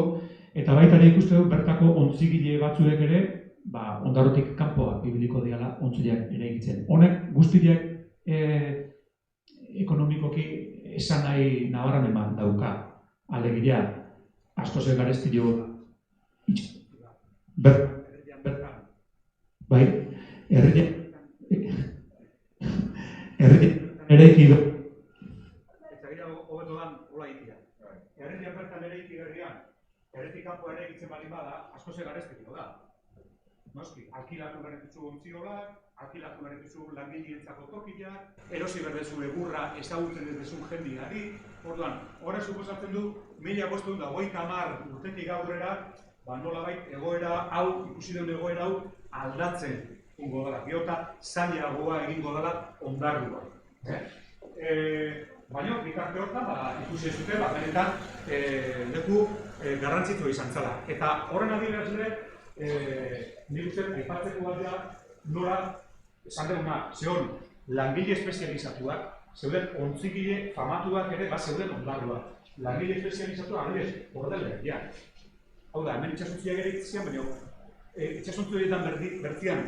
eta baita ere ikuste du bertako ontzigile batzuek ere, ondarrotik kanpoa ibiliko diala ontzileak ere egitzen. Honek guztiak ekonomikoki esan nahi nabarran eman dauka. Alegia, askoz egareztio bertan. Bai, erretik ere ekido. Herrian bertan ere ikigerrian, herretik kanpo ere egitzen bali bada, asko ze garezteko da. Noski, alkilatu berretuzu ontziolak, alkilatu berretuzu langileentzako tokiak, erosi berdezu egurra ezagutzen ez dezun jendiari. Orduan, horre suposatzen du, 1530 urtetik aurrera, nolabait egoera hau, ikusi duen egoera hau, aldatzen ingo dela. Giota, zailagoa egingo dela ondarrua. Baina, bitarte hortan, ikusi ez dute, benetan leku garrantzitsua izan zela. Eta horren adierazle, nik uste aipatzeko bat da, nola, esan duguna, zeon langile espezializatuak, zeuden ontzigile famatuak ere, zeuden ondarruak. Langile espezializatuak, adibidez, horrela hau da, hemen itxasontziak ere egitzean, baina itxasontzioetan bertzian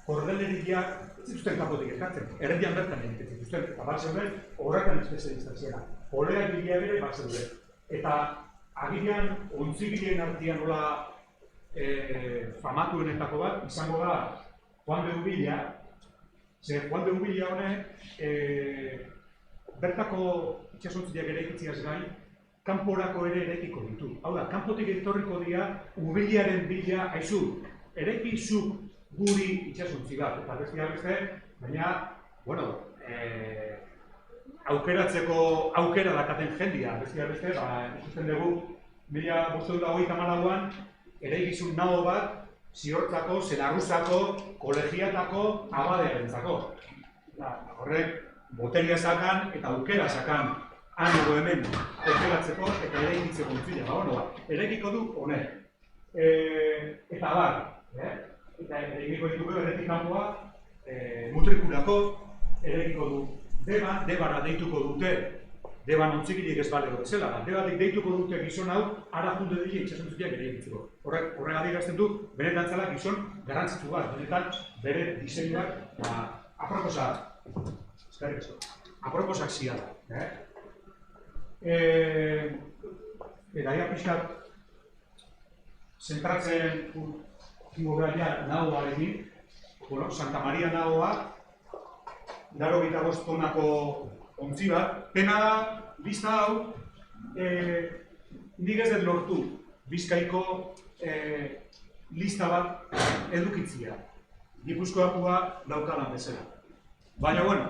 kordeleriak ez zituzten kanpotik eskatzen, erretian bertan egiten zituzten, eta bat zeuden horretan espezializatziera. Oleak bilia bere bat zeuden. Eta agilean, ontzigileen artean nola famatuenetako bat, izango da Juan de Ubilla, Juan de Ubilla honek bertako itxasontziak ere egitziaz gain, kanporako ere erekiko ditu. Hau da, kanpotik etorriko dira, Ubillaren bila, haizu, erekizuk guri itxasontzi bat, eta beste, baina, aukeratzeko aukera dakaten jendia, beste, ikusten dugu, 1534an, ere egizun nago bat, ziortzako, zelarruzako, kolegiatako, abadearentzako. Horrek, boteria zakan eta aukera zakan, anago hemen, aukeratzeko eta ere egitzeko untzila. Erekiko du honek. Eta bar, eta egiko dituko erretik kanpoa, mutrikulako erekiko du Debara deituko dute, Deban ontzikilik ez balego bezala, Debatik deituko dute gizon hau, ara junte dira itxasontziak ere egitzeko. Horrek adierazten du, benetan zela gizon garrantzitsu bat, benetan bere diseinuak aproposak zia da. Eta ia pixkat zentratzen kingo gara nahu barekin, Bueno, Santa Maria nagoa, 85 tonako ontzi bat. Pena da, lista hau, nik ez dut lortu Bizkaiko lista bat edukitzia. Gipuzkoakoa daukadan bezala. Baina, bueno,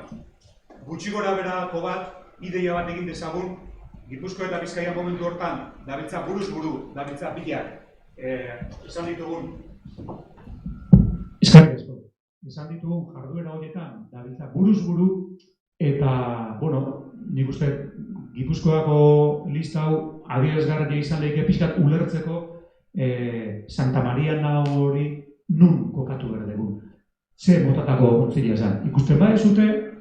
gutxi gora berako bat, ideia bat egin dezagun, Gipuzkoa eta Bizkaia momentu hortan, dabiltza buruz buru, dabiltza bilak, esan ditugun. Eskerrik asko. Esan ditugun jarduera horietan, dabiltza buruz buru, eta, bueno, nik uste Gipuzkoako lista hau adierazgarria izan lehike pixkat ulertzeko Santa Maria hori nun kokatu behar dugu. Ze motatako ontzila esan. Ikusten bai zute,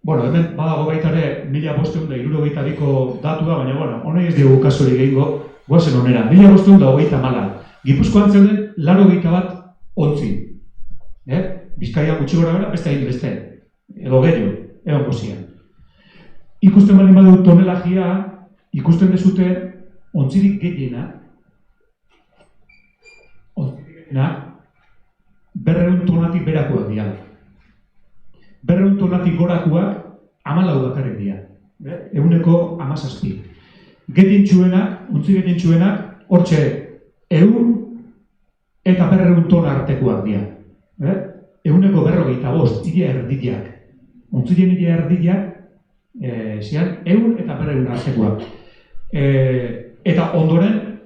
bueno, hemen badago baita ere 1572ko datua, baina, bueno, honei ez dugu kasuri gehingo, guazen honera, 1524. Gipuzkoan zeuden 81 ontzi. Bizkaia gutxi gora bera, beste egin beste, edo gehiago, egon gozian. Ikusten bali badu tonelagia, ikusten dezute ontzirik gehiena, 200 tonatik berakoak dira. 200 tonatik gorakoak 14 bakarrik dira. 117. Getientsuenak, ontzi getientsuenak, hortxe 100 eta 200 tona artekoak dira. 145, ia erdiak. Ontzien ia erdiak, zian 100 eta 200 artekoak. Eta ondoren,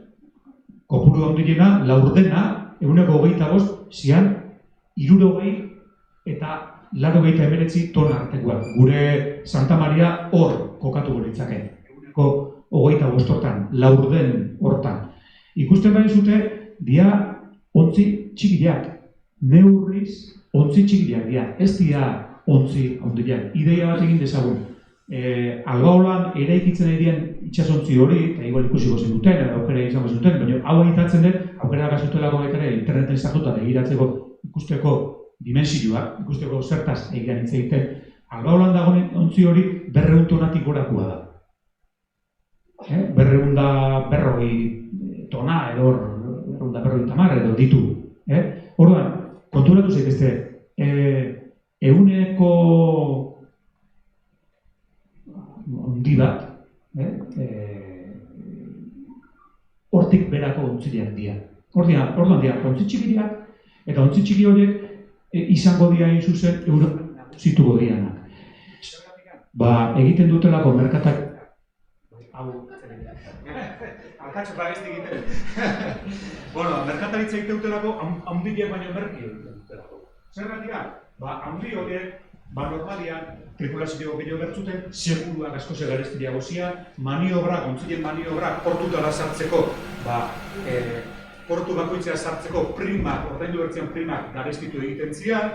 kopuru handiena, laurdena, 125, zian 60 eta 89 tona artekoak. Gure Santa Maria hor kokatu goritzake. 25 hortan, laurden hortan. Ikusten bai zute, dia ontzi txikiak. Neurriz ontzi txikiak dira. Ez dira ontzi handiak. Ideia bat egin dezagun. Albaolan eraikitzen diren itxasontzi hori, eta igual ikusiko zen duten, edo aukera izango zen duten, baina hau egitatzen den, aukera gazutelako baita ere interneten sartuta egiratzeko ikusteko dimensioak, ikusteko zertaz egian hitz egiten. Albaolan dagoen ontzi hori 200 tonatik gorakoa da. 240 tona edo 250 edo ditu. Orduan, konturatu zaitezte, ehuneko handi bat, hortik berako ontzileak dira. Orduan dira, ontzi txikiak, eta ontzi txiki horiek izango dira hain zuzen Europan nagusituko dianak. Egiten dutelako merkatak... Alkatxo bagizte egiten. Bueno, merkataritza egiten dutelako, handiak baino merki egiten dutelako. Zergatik, handi horiek, normalian, tripulazio gehiago bertzuten, seguruak asko zegareztiria gozian, maniobrak, ontzien maniobrak, portutara sartzeko, portu bakoitzea sartzeko primak, ordaindu bertzean primak garestitu egiten zian,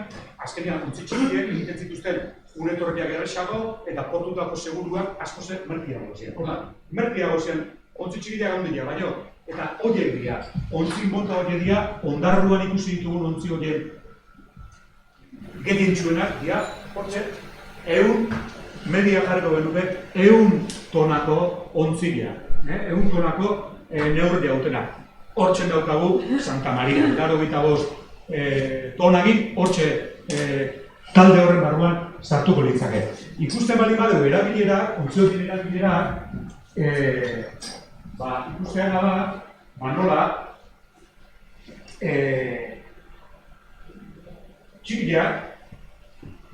azkenean ontzi txikiek egiten zituzten uretorriak erresago, eta portutako seguruak asko ze merkiago zian. Merkiago zian, ontzi txikiak handia, baino, eta horiek dira, ontzi mota horiek dira, ondarruan ikusi ditugun ontzi horiek getientsuenak dira, hortxe, 100, media jarriko genuke, 100 tonako ontzilea, 100 tonako neurri hautenak. Hortxen daukagu Santa Maria, 85 tonagin, hortxe talde horren barruan sartuko litzake. Ikusten bali badeu erabilera, ontzi horien erabilera, ikustean da, nola, txikiak,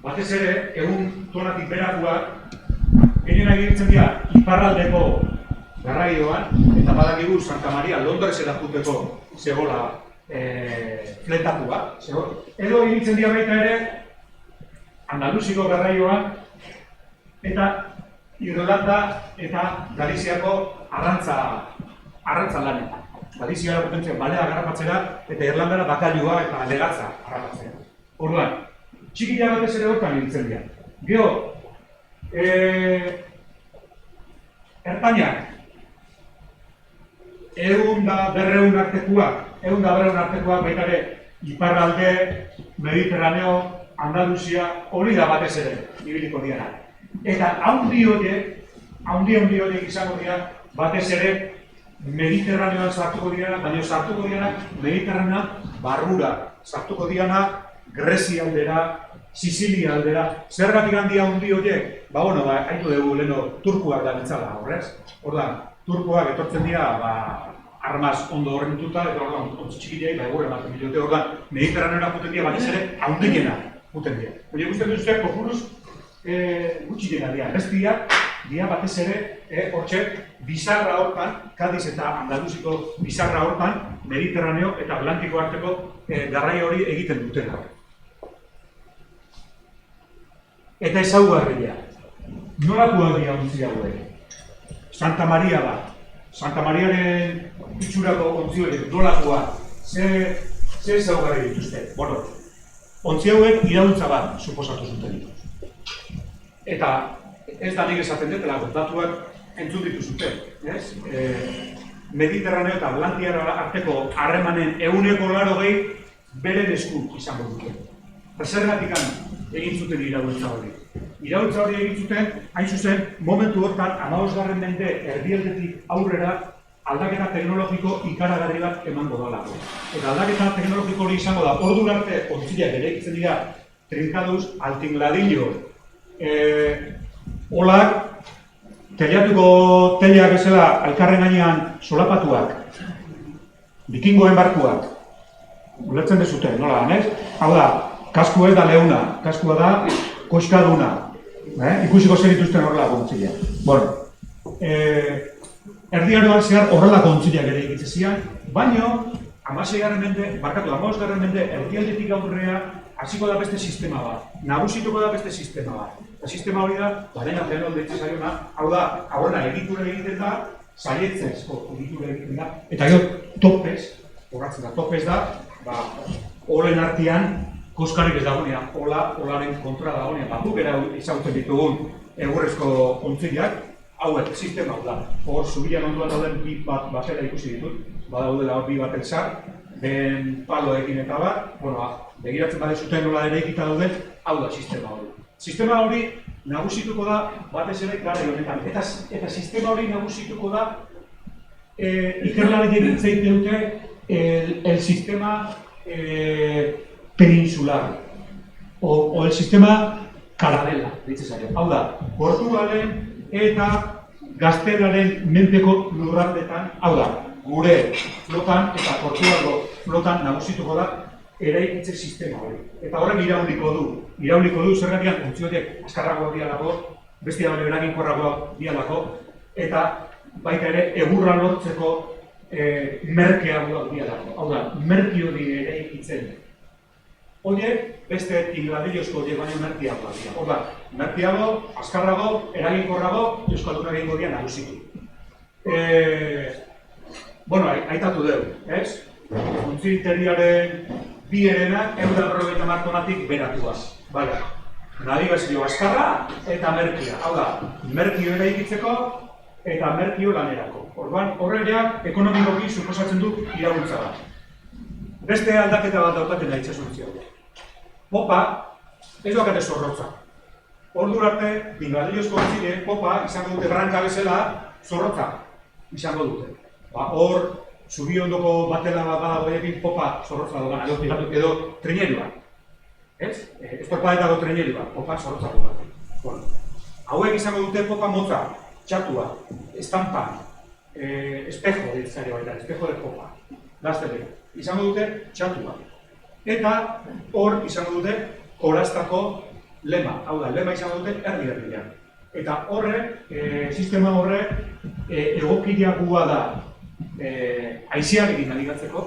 batez ere, 100 tonatik berakoak, gehienak egiten dira iparraldeko garraioan, eta badakigu Santa Maria Londresera juteko zegoela fletatua. Edo egiten dira baita ere, Andaluziko garraioan, eta Irlanda eta Galiziako arrantza lanetan. Galiziara potentzia balea garrapatzera, eta Irlandara bakailua eta legatza garrapatzera. Orduan, txikiak batez ere hortan egiten dira. Gero, ertainak, 100 da 200 artekoak baita ere iparralde, Mediterraneo, Andaluzia, hori da batez ere ibiliko dira. Eta haundi horiek izango dira batez ere Mediterraneoan sartuko dira, baina sartuko dira Mediterraneoan barrura sartuko diana, Grezia aldera, Sizilia aldera. Zergatik handia hundi horiek? Haitu dugu leheno turkuak da bitzala, horrez? Turkuak etortzen dira, armaz ondo horrentuta, eta ontsi txikileai, egurre ematen bilote ordan, Mediterraneora juten dira, batez ere, haundikena juten dira. Hori guztien duzue, kopuruz, gutxilena dira, bestiak, dira batez ere, hortxe, bizarra hortan, Kadiz eta Andaluziko bizarra hortan, Mediterraneo eta Atlantiko arteko garraia hori egiten dutela. Eta ezaugarria, nolakoak dira ontzi hauek? Santa Maria bat. Santa Mariaren itxurako ontzi horiek nolakoak, ze ezaugarri dituzte? Ontzi hauek iraultza bat suposatu zuten. Eta ez da nik esaten detela, datuak entzun dituzuten. Mediterraneo eta Atlantiara arteko harremanen 180 beren esku izango dute. Eta zergatik egin zuten iraultza hori. Iraultza hori egin zuten, hain zuzen, momentu hortan, 15. mende erdialdetik aurrera aldaketa teknologiko ikaragarri bat emango dalako. Eta aldaketa teknologiko hori izango da, ordura arte ontziak eraikitzen dira trinkaduz, altingladillo, olak, telatuko teleak ezela alkarren gainean solapatuak, bikingoen barkuak, ulertzen dezuten, nola, ez? Hau da, kaskua ez da leuna, kaskua da koskaduna. Ikusiko zer dituzten horrelako ontzileak. Erdiaroan zehar horrelako ontzileak ere egitze zian, baino, 16. mende, erdialdetik aurrea hasiko da beste sistema bat, nagusituko da beste sistema bat. Eta sistema hori da, dena fenol deitze zaiona, hau da, horrela egitura egiten da, saietzezko egitura egiten da, eta gero topez, horratzen da, topez da, olen artean, koskarrik ez dagoenean, olaren kontra dagoenean, guk era izagutzen ditugun egurrezko ontzileak, hauek, sistema hau da. Hor, zubian ondoan dauden bi bat batera ikusi ditut, badaudela hor bi bat elzar, den paloekin eta bat, begiratzen badezuten nola ere ekita dauden, hau da sistema hori. Sistema hori nagusituko da batez ere garai honetan, eta sistema hori nagusituko da ikerlanek egitzeite dute el sistema peninsular, o el sistema Carabela, hau da, Portugalen eta Gaztelaren menpeko lurraldetan, hau da, gure flotan eta Portugalgo flotan nagusituko da eraikitze sistema hori. Eta horrek irauliko du zergatian ontziotek askarragoa dialako, bestia bale eraginkorragoa dialako, eta baita ere egurra lortzeko merkeagoa dialako. Hau da, merki hori eraikitzen. Horiek beste tingladillozko horiek baino merkiagoa dira. Hor da, merkiago, askarrago, eraginkorrago, euskalduna egingo dira nagusitu. Aitatu dugu, ez? Ontzi interiaren bi herenak 150 tonatik beratuaz. Navigazio askarra eta merkia. Hau da, merkio eraikitzeko eta merkio lanerako. Orduan, horreak ekonomikoki suposatzen du iraultza bat. Beste aldaketa bat daukaten da itxasuntzi hau. Popa, ez duakate zorrotza. Ordura arte, tingladillozko ontzile, popa izango dute branka bezala zorrotza izango dute. Hor, zubi ondoko batela bat badagoekin popa zorrotza dogan, edo treñerua. Ez? Estorpadetako treñerua, popa zorrotza dogan. Hauek izango dute popa motza, txatua, estampa, espejo ditzari baita, espejo de popa, gaztelera. Izango dute txatua. Eta hor izango dute korastako lema. Hau da, lema izango dute erdi-erdian. Eta sistema horrek egokileagua da haizearekin nabigatzeko,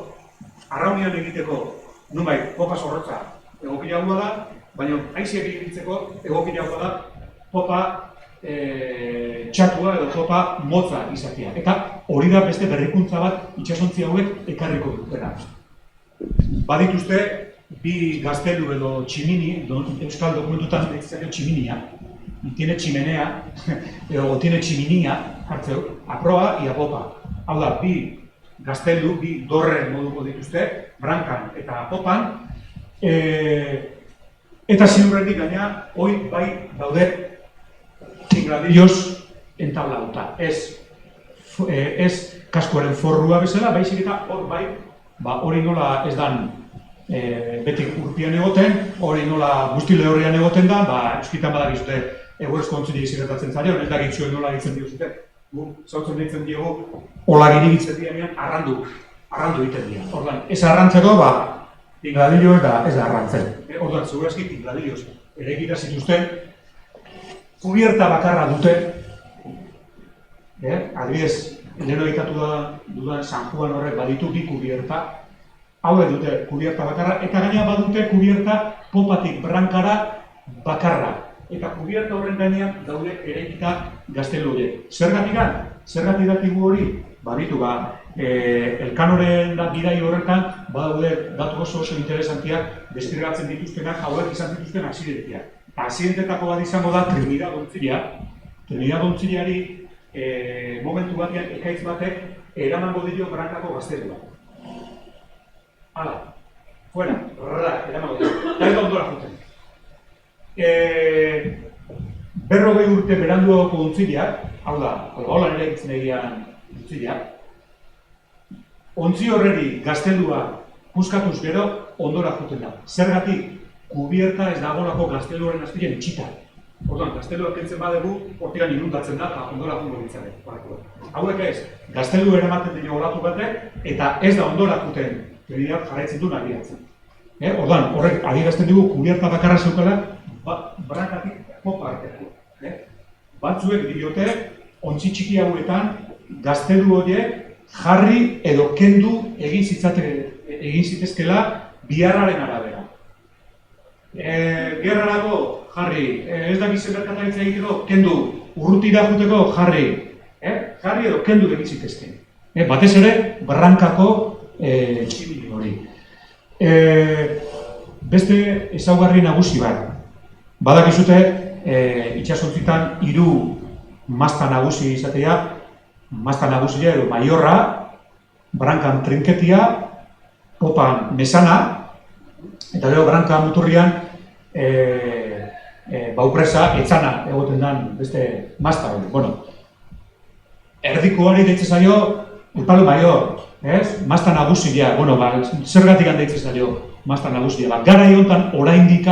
arraunian egiteko, nunbait, popa zorrotza egokileagua da, baina haizearekin egiteko egokileagua da popa txatua edo popa motza izatea. Eta hori da beste berrikuntza bat itxasontzi hauek ekarriko dutena. Badituzte, bi gaztelu edo tximini, euskal dokumentutan ditzakeo tximinia, tiene chimenea, edo tiene chiminia, hartzeu, aproa ia popa. Hau da, bi gaztelu, bi dorre moduko dituzte, brankan eta popan, eta ziurretik gaina, hoi bai daude tingladilloz entablauta. Ez kaskoaren forrua bezala, baizik eta hor bai, hori nola ez dan beti urpian egoten, hori nola guzti lehorrean egoten da, euskitan badakizute egurrezko ontzile izirretatzen zailo, ez dakit zuen nola ditzen diozute. Gu, zautzen ditzen diogu, olagiri ditzen dianean, arrandu egiten dira. Orduan, ez arrantzeko, tingladillo eta ez da arrantzen. Orduan, segurazki tingladilloz eraikita zituzten, kubierta bakarra dute, adibidez, leheno egitatu dudan San Juan horrek baditu bi kubierta, hauek dute kubierta bakarra, eta gaina badute kubierta popatik brankara bakarra. Eta kubierta horren gainean daude eraikita gaztelu horiek. Zergatik dakigu hori? Baditu, Elkanoren bidai horretan badaude datu oso interesantiak deskriberatzen dituztenak, hauek izan dituzten aksidentiak. Aksidentetako bat izango da Trinidad Ontzilea. Trinidad Ontziliari momentu batean ekaitz batek eramango dio brankako gaztelua. Hala, fuera, eramango dio. Eta ez da ondora juten. 40 urte beranduagoko ontzileak, hau da, Albaolan ere egitzen egian ontzileak, ontzi horreri gaztelua puskatuz gero ondora juten da. Zergatik, kubierta ez dagoelako gaztelu horren azpilen itxita. Orduan, gaztelua kentzen badegu, hortigan inundatzen da, eta ondora jungo ditzaren. Hauek ez, gaztelu eramaten dira olatu batek, eta ez da ondora juten Trinidad jarraitzen du nabiatzen. Orduan, horrek adierazten dugu kubierta bakarra zeukala, brankatik popa arteko. Batzuek diote, ontzi txiki hauetan, gaztelu horiek jarri edo kendu egin zitezkela biharraren arabera. Gerrarako jarri, ez dakiz berkataritza egiteko, kendu, urrutira juteko jarri. Jarri edo kendu egin zitezken. Batez ere, brankako tximili hori. Beste ezaugarri nagusi bat. Badakizute, itxasontzitan 3 masta nagusi izatea, masta nagusia edo maiorra, brankan trinketia, popan mesana, eta gero branka muturrian baupresa, etzana egoten den beste masta hori. Bueno, erdikoari deitzen zaio, el palo maior, masta nagusia, bueno, zergatik deitzen zaio masta nagusia. Garai honetan oraindik,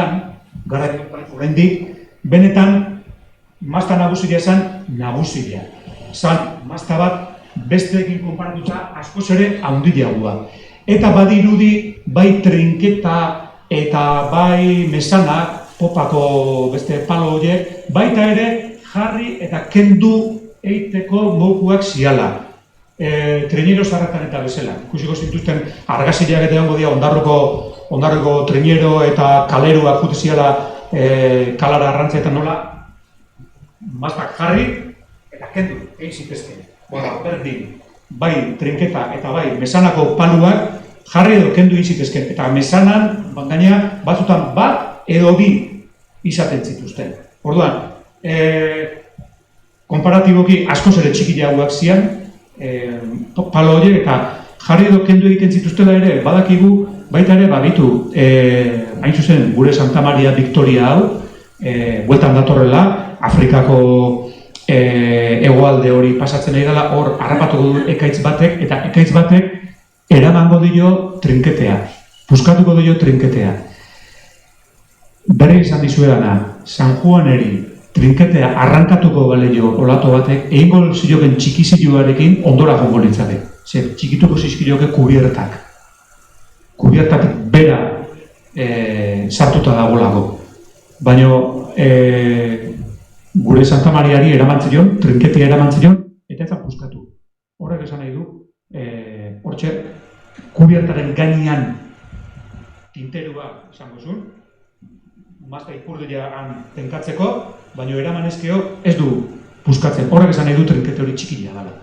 benetan masta nagusia esan nagusia. Zan, masta bat besteekin konparatuta askoz ere handiagoa. Eta badirudi bai trinketa eta bai mesanak, popako beste palo horiek, baita ere jarri eta kendu eiteko mokuak ziala. Treñero zarretan eta bezala. Ikusiko zintuzten argaziliak eta egongo dira ondarroko treñero eta kaleruak jute ziala kalara arrantzea eta nola mastak jarri eta kendu egin zitezken. Berdin, bai trinketa eta bai mesanako paluak jarri edo kendu egin zitezken. Eta mesanan, gaina, batzutan bat edo bi izaten zituzten. Orduan, konparatiboki askoz ere txikiagoak zian, palo horiek eta jarri edo kendu egiten zituztela ere, badakigu, baita ere, babitu, hain zuzen, gure Santa Maria Victoria hau, bueltan datorrela, Afrikako hegoalde hori pasatzen ari dela, hor harrapatuko du ekaitz batek, eta ekaitz batek eramango dio trinketea, puskatuko dio trinketea. Berri izan dizuedana, San Juaneri trinketea arrankatuko baleio olato batek, egingo ziloken txikiziloarekin ondora jongo litzake. Zer, txikituko zizkiloke kubiertak. Kubiertak bera sartuta dagoelako. Baina gure Santa Mariari eramantzilion, trinketea eramantzilion, eta ezan puskatu. Horrek esan nahi du, hortxe, kubiertaren gainean tinterua esango zuen, mazta ipurdilean tenkatzeko, baina eramanezkeo ez du puskatzen. Horrek esan nahi du trinkete hori txikila dela.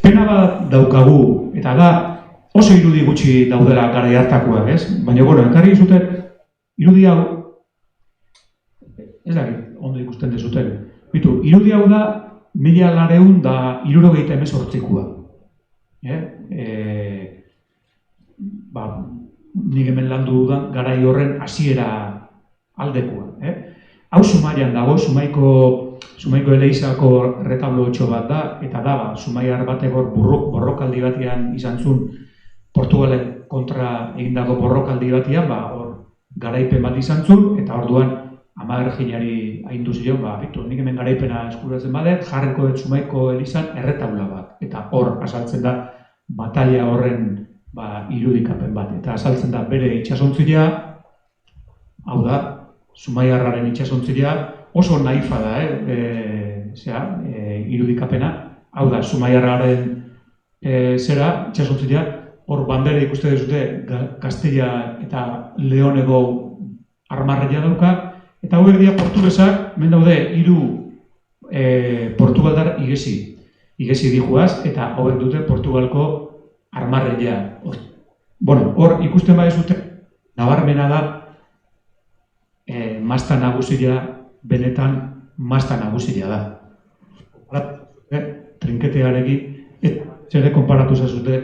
Pena bat daukagu, eta da oso irudi gutxi daudela garai hartakoak, ez? Baina, bueno, ekarri zuten irudi hau, ez dakit, ondo ikusten dezuten. Bitu, irudi hau da 1978koa. Nik hemen landu dudan garai horren hasiera aldekoa. Hau Zumaian dago, Zumaiko Eleizako retablo 8 bat da, eta da, Zumaiar batek borrokaldi batean izan zuen Portugalen kontra egindako borrokaldi batian, hor garaipen bat izan zuen, eta orduan Ama Erginari agindu zion, nik hemen garaipena eskuratzen badet, jarriko dut Zumaiko elizan erretaula bat. Eta hor azaltzen da bataila horren irudikapen bat. Eta azaltzen da bere itsasontzilea, hau da, Zumaiarraren itsasontzilea oso naifa da, irudikapena. Hau da, Zumaiarraren itsasontzilea, hor bandera ikuste duzute Kastilla eta Leoneko armarria dauka, eta hauek dira portugesak, hemen daude 3 portugaldar igesi dijuaz, eta hauek dute Portugalko armarria. Hor ikusten baduzute, nabarmena da, masta nagusia, benetan masta nagusia da. Trinketearekin, zer konparatu zazute,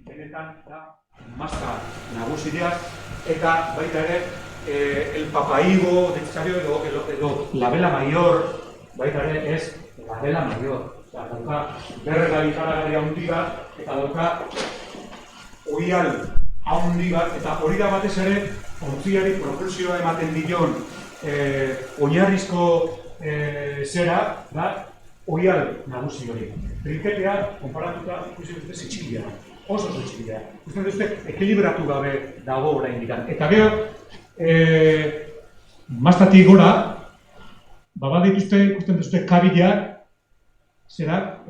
benetan da masta nagusia, eta baita ere, el papaigo necesario edo la vela mayor, baita ere ez la vela mayor. Dauka berrega ikaragarri handi bat, eta dauka oial handi bat, eta hori da batez ere ontziari propulsioa ematen dion oinarrizko zera da oial nagusi hori. Trinketea, konparatuta, ikusi dute txikia, oso txikia. Ikusten dute, ekilibratu gabe dago orain diran. Eta gero, mastatik gora, ikusten duzute kabileak, zerak,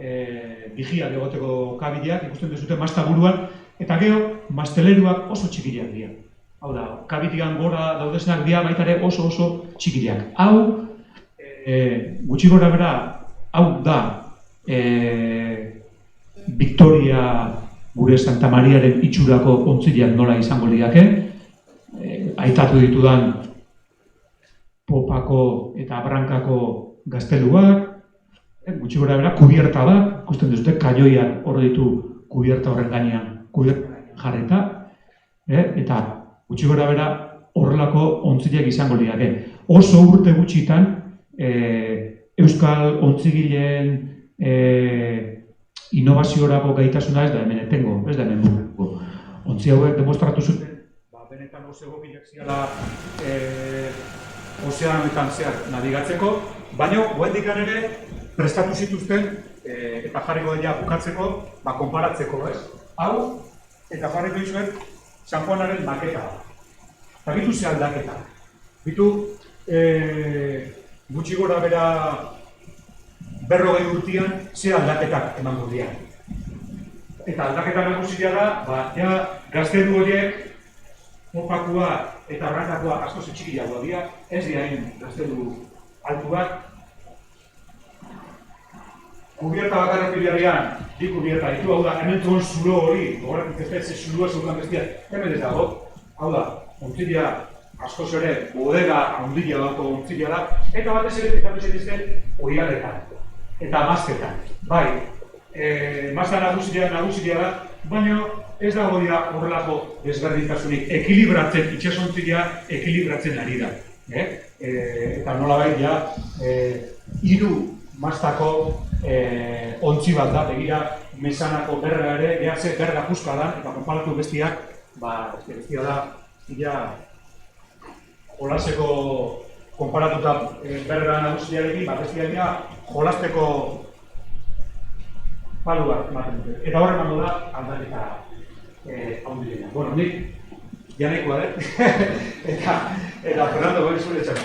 vigiak egoteko kabileak, ikusten duzute masta buruan, eta gero, masteleruak oso txikiak dira. Hau da, kabitian gora daudezenak dira baita ere oso txikiak. Hau, gutxi gora bera, hau da, Victoria gure Santa Mariaren itxurako ontzileak nola izango liake, aitatu ditudan Popako eta Brankako gazteluak, gutxi gora bera, kubierta bat, ikusten duzute, kaioiak hor ditu kubierta horren gainean, jarreta, eta gutxi gora bera horrelako ontzileak izango liake. Oso urte gutxitan, Euskal ontzigileen innovaziorako gaitasuna ez da hemen etengo, ez da hemen buruko. Ontzi hauek demostratu zuten, benetan oso egokiak ziala ozeanoetan zehar nabigatzeko, baina goendik ere prestatu zituzten, eta jarriko dira bukatzeko, konparatzeko, ez? Hau, eta jarriko dizuet, San Juanaren maketa. Eta bitu ze aldaketa. Bitu, gutxi gora bera 40 urtean ze aldaketak emango dira. Eta aldaketa nagusia da, gaztelu horiek, Popakua eta Brankakoa asko txikiagoak dira, ez dira gaztelu altuak. Kubierta bakarra pilarrean, bi kubierta ditu, hau da, hemen zuen zulo hori, gogoratik ez ez zulua zeukan bestia, hemen ez dago. Hau da, ontzilea askoz ere, bodega handia dauko ontzilea da, eta batez ere, tekatu zetizten oialetan, eta mazketan. Bai, mazta nagusia da, baina ez dago dira horrelako desberdintasunik, ekilibratzen, itxasontzilea ekilibratzen ari da. Eta nolabait, 3 mastako ontzi bat da, begira, mesanako berra ere, behatze berga puska da, eta konparatu bestiak, bestia da, jolaseko konparatuta berra nagusiarekin, bestia dira, jolasteko palu bat ematen dute. Eta horre mango da, aldaketa haundilena. Bueno, nik, janekoa, eta Fernando, goi zure txaka.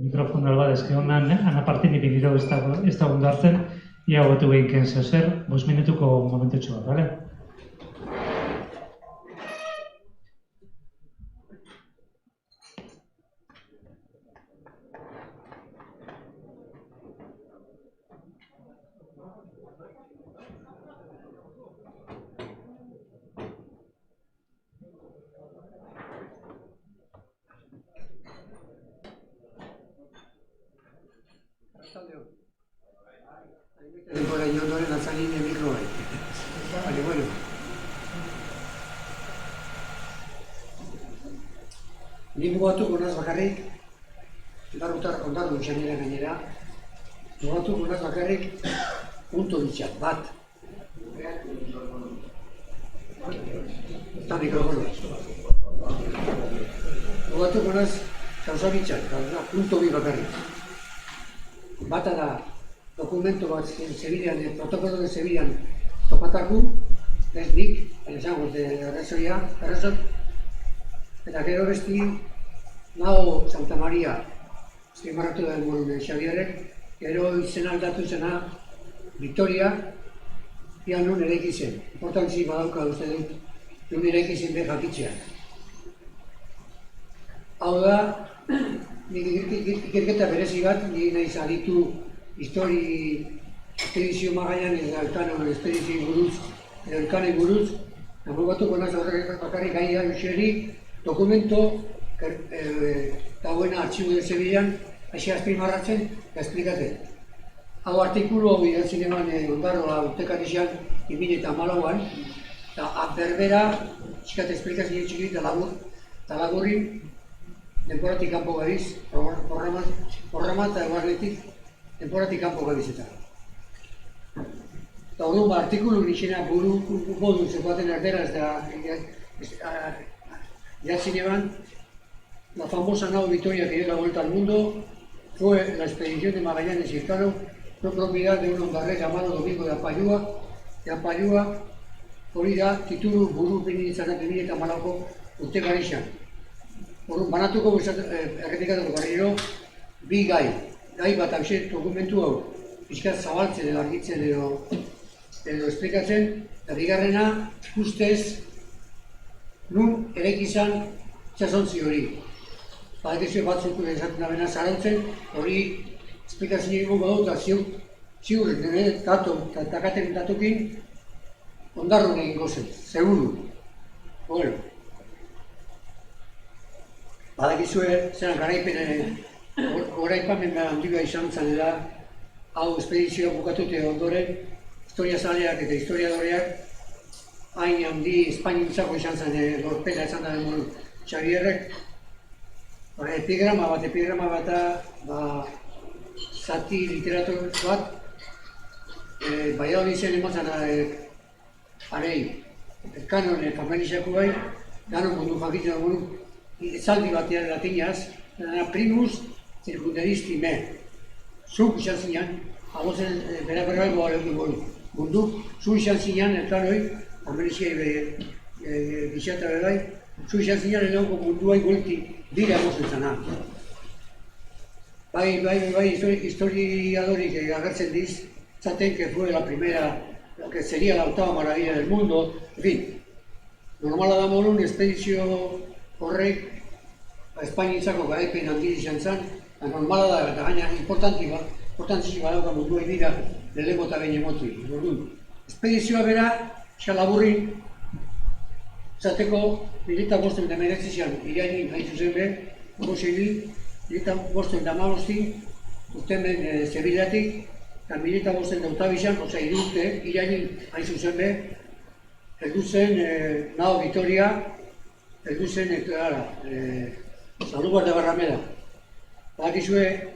Mikrofono bat ezke honan, anapartin ipiniro ez da ondartzen, ia gotu behinken zer, 5 minutuko momentutxo bat, bale? Ahora yo no le lanzaré ni el micro. Vale, bueno. Ni mugatuko naz bakarrik, ondarru itxanera gainera, mugatuko naz bakarrik punto ditxat, bat. Eta mikrofono. Mugatuko naz gauza bitxat, punto bi bakarrik. Bata da, dokumento bat Sevillan, protokolo de Sevillan topataku, ez nik, esango, arrazoi, eta gero besti, nago Santa Maria, zimarratu da denbora Xabierrek, gero izena aldatu zena Victoria, ia nun eraiki zen. Importantzi badauka uste dut, nun eraiki zen behar jakitzea. Hau da, ikerketa berezi bat, nire nahiz aditu espedizio Magaian ez da Elkano espedizio buruz, edo Elkanei buruz, nago batuko naz bakarrik gaia Joseri, dokumento dagoena artxibo de Sevillan, aixi azpimarratzen eta esplikatzen. Hau artikulu hau idatzin eman Ondarroa urtekarixan 2014an, eta berbera, txikat esplikazio txiki eta laburri, denporatik kanpo gabiz, programa eta eguarnetik denporatik kanpo gabiz eta. Eta orduan artikulu nixena buru modu zekoaten erderaz da idatzin eman, la famosa nao Victoria que dio la vuelta al mundo fue la expedición de Magallanes y Elcano, fue propiedad de un hondarrés llamado Domingo de Apayúa, hori da, titulu buru penitzanak 2014ko urtekarixan. Banatuko errepikatuko barriro, bi gai bat hauxe dokumentu hau, pixkat zabaltzen edo argitzen edo esplikatzen, eta bigarrena, ustez, nun eraiki izan itxasontzi hori. Badakizue batzuk esaten da bena zarautzen, hori esplikazio egingo dut, eta ziur, nire takaten datukin, ondarrun egingo zen, seguru. Bueno. Badakizue, zelan garaipamen handia izan zen da, hau espedizioa bukatute ondoren, historia zaleak eta historiadoreak, hain handi Espainientzako izan zen, lorpena izan da den Xabierrek, epigrama bat, zati literatur bat, Valladolid zen ematzen arei, Elkanon Kamelixako bai, gano mundu jakitzen dugu, esaldi batean latinaz, primus circunderisti me. Zuk izan zinean, agozen bera-berraiko mundu, zu izan zinean, Elkanoi, Kamelixia gizata bai, zu izan zinean edo munduai guelti dira agozen zana. Bai, historiadorik agertzen diz, zaten que fue la primera, que sería la octava maravilla del mundo, en fin. Normala da molun, espedizio horrek, Espainientzako garaipen handia izan zen, normala da, eta gaina importantzik badauka munduai dira, lehenengo eta behin emotzi. Espedizioa bera, xalaburrin, zateko, 2019an, irainin hain zuzen be, Gosili, 2015 urten ben Sevillatik, eta 2015 oza, irurte, irainin hain zuzen be, heldu zen Nao Vitoria, heldu zen, Zaldubar de Barrameda. Badakizue,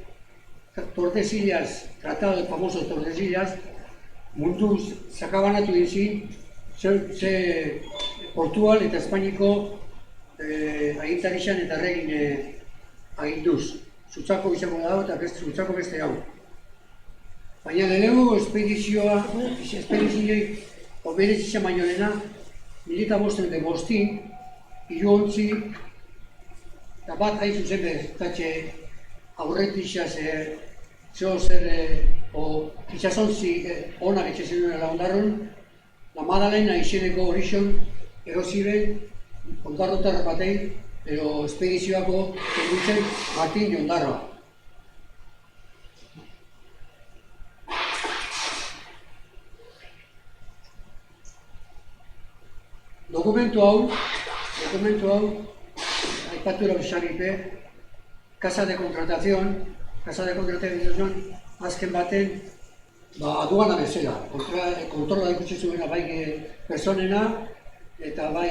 Tordesillas, tratado del famoso Tordesillas, munduz sakabanatu dizin, ze Portugal eta Espainiko agintzarixan eta erregin aginduz. Zutzako izango dago eta zutzako beste hau. Baina lehenengo espedizioi oberetzizan baino dena, 2015 hiruontzi eta bat hain zuzen bezatxe aurretixaz itxasontzi onak etxezen duela Ondarrun, la Madalena izeneko horixon erosiben Ondarrotar batei edo espedizioako egutzen Martin Ondarroa. Dokumentu hau, aipatu lau Xabipe, Casa de Contratación, azken baten, aduana bezala, kontrola ikutzen zuena bai personena, eta bai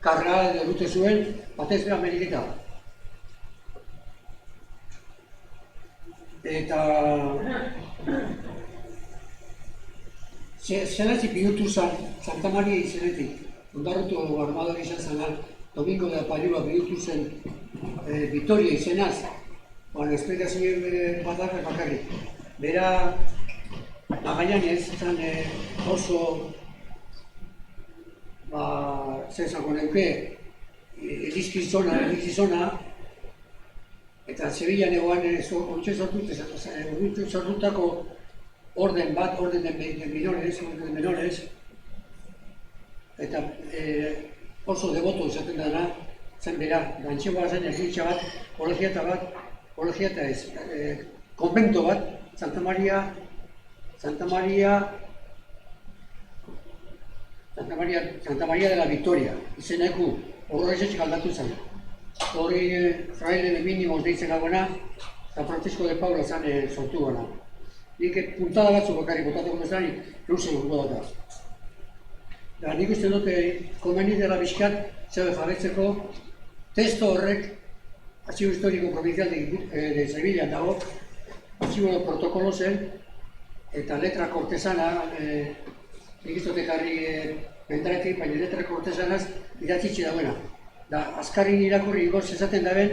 karra dute zuen, batez be Ameriketa. Eta zelatzi bihurtu zen Santa Maria izenetik, ondarrutu armador izan zen, Domingo de Apalua bihurtu zen Vitoria izenaz, esplikazio bakarrik. Bera Magallanes zen oso, zer esango neuke, elizkizona, eta Sevillan egoan ontsa sortutako orden de menores, eta oso devoto izaten dena, zen bera, gantxegoa zen egitxa bat, kolegiata ez, konvento bat, Santa Maria de la Victoria, izeneku, horrezetxik aldatu zen. Hori fraile de mínimos deitzen gabona, San Francisco de Paula zen sortu gana. Nik puntada batzu bakarrik botatuko bezanik, luze gurgo data. Nik uste dute komeni dela bizkat, zebe jarretzeko, testo horrek, Archivo Histórico Provincial de Sevilla dago, Archivo de Protokolo zen, eta letra kortesana, nik iztote karri bendaretik, baina letra kortesanaz idatzitxe dagoena. Da, azkarri irakurri igoz esaten daben,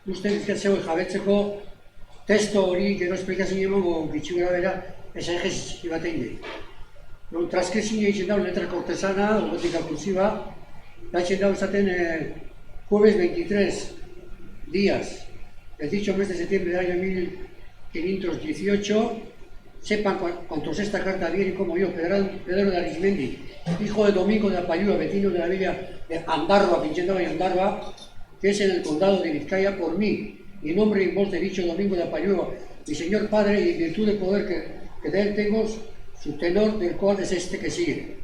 uste bizkatzeko jabetzeko testo hori gero esplikazio emango bitxugera bera, esa egezitzi bat egin. Transkripzio egiten dago letra kortesana, ogotika kursiba, datzen dago esaten jueves 23 días, el dicho mes de septiembre del año 1518, sepan cuantos esta carta viene como yo, Pedro de Arismendi, hijo de Domingo de Apalua, vecino de la villa de Andarva, Pinchendo y Andarva, que es en el condado de Vizcaya, por mí, y nombre y voz de dicho Domingo de Apalua, mi señor padre, y en virtud del poder que de él tengo, su tenor, del cual es este que sigue.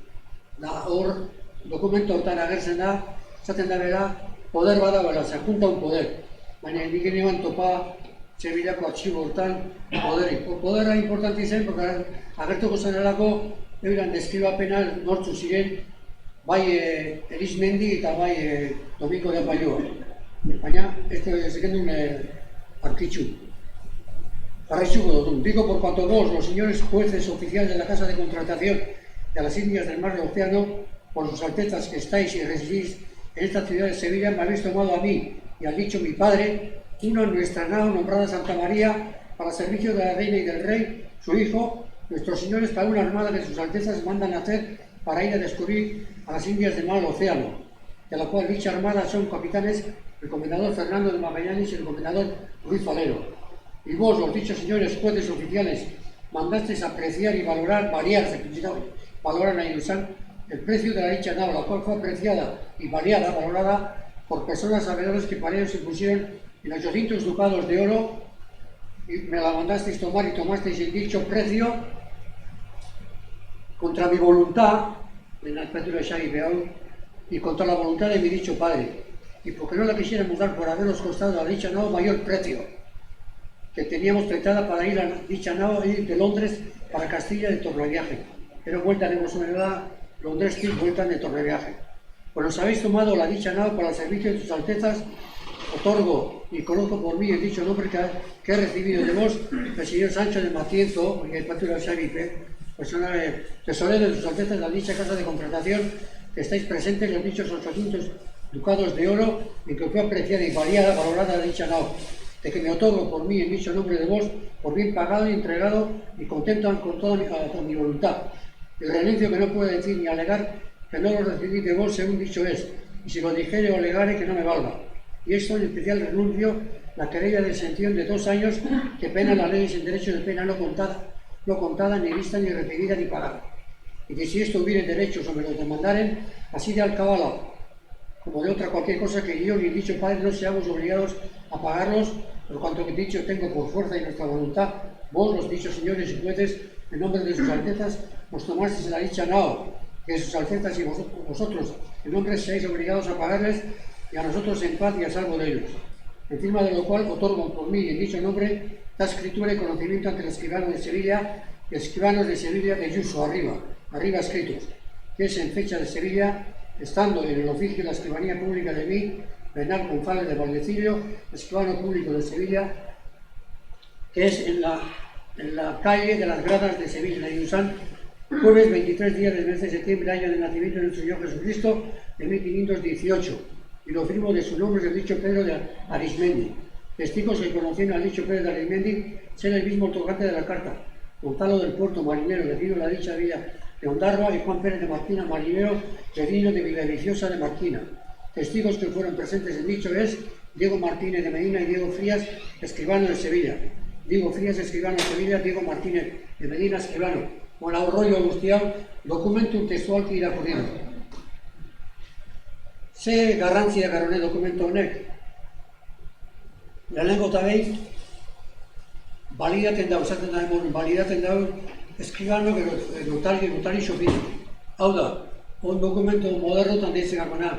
Hor, dokumento hortan agertzen da, esaten da bera, poder badagoela, se junta un poder, baina nik eneban topa Sevillako artxibo hortan poderik. Podera importanti zen, porque agertuko zenelako euran deskribapena nortzu ziren bai Arismendi eta bai Domingo de Apalua. Baina, ez gendun arkitxu. Jarraitzuko dut. Digo por cuanto vos, los señores jueces oficiales de la Casa de Contratación de las Indias del Mar del Océano, por sus altezas que estáis y residís en esta ciudad de Sevilla, me habéis tomado a mí y al dicho mi padre, una nuestra nao nombrada Santa María para servicio de la reina y del rey, su hijo, nuestros señores para una armada que sus altezas mandan hacer para ir a descubrir a las Indias del Mar del Océano, de la cual dicha armada son capitanes el comendador Fernando de Magallanes y el comendador Ruiz Valero. Y vos, los dichos señores jueces oficiales, mandasteis apreciar y valorar, valoran a Ilusán, el precio de la dicha nao, la cual fue apreciada y valorada por personas sabedoras que para ellos se pusieron en 800 ducados de oro, y me la mandasteis tomar y tomasteis el dicho precio contra mi voluntad, en la escritura de Xavi Beau, y contra la voluntad de mi dicho padre, y porque no la quisiéramos dar por habernos costado a dicha nao mayor precio, que teníamos tratada para ir a dicha nao de Londres para Castilla de tornaviaje, pero vuelta de Mosonera, Londres y vuelta de tornaviaje. Pues nos habéis tomado la dicha nao para el servicio de sus altezas. Otorgo y conozco por mí el dicho nombre que he recibido de vos, el señor Sancho de Matienzo, y el patio de Xavipe, tesorero de sus altezas de la dicha casa de contratación, que estáis presentes en los dichos 800 ducados de oro, en que fue apreciada y valorada dicha nao, de que me otorgo por mí el dicho nombre de vos, por bien pagado y entregado, y contento con toda mi voluntad. El renuncio que no puedo decir ni alegar, que no lo recibí de vos según dicho es, y si lo dijere o legare, que no me valga. Y esto en especial renuncio la querella de exención de 2 años que pena la ley sin derecho de pena no contada, ni vista, ni recibida, ni pagada. Y que si esto hubiere derechos o me los demandaren, así de alcabala, como de otra cualquier cosa que yo ni dicho padre no seamos obligados a pagarlos, por cuanto que dicho tengo por fuerza y nuestra voluntad, vos, los dichos señores y jueces, en nombre de sus altezas, os tomasteis la dicha nao, que sus altezas y vosotros, en nombre seáis obligados a pagarles, y a nosotros en paz y a salvo de ellos. Encima de lo cual otorgo por mí en dicho nombre la escritura y conocimiento ante el escribano de Sevilla y escribanos de Sevilla de Yuso, arriba escritos, que es en fecha de Sevilla estando en el oficio de la escribanía pública de mí, Bernal González de Valdecillo, escribano público de Sevilla, que es en la calle de las Gradas de Sevilla, en Ayusán, jueves 23 días del mes de septiembre, año de nacimiento de nuestro Señor Jesucristo, de 1518, y lo firmo de su nombre, el dicho Pedro de Arismendi. Testigos que conocieron al dicho Pedro de Arismendi ser el mismo otorgante de la carta, Gonzalo del Puerto, marinero, vecino de la dicha villa de Ondarroa, y Juan Pérez de Martina, marinero, vecino de Villaviciosa de Martina. Testigos que fueron presentes en dicho es Diego Martínez de Medina y Diego Frías, escribano de Sevilla. Diego Frías, escribano de Sevilla, Diego Martínez de Medina, escribano. Con l'arroio Agustiau, dokumentu testualki irakurri du. Ze garrantzia garone dokumento honek? Lehenengo eta behin, balidaten dau, esaten da hemen, balidaten dau, eskribano notari sofizu. Hau da, on dokumento modernotan deitzen gakona,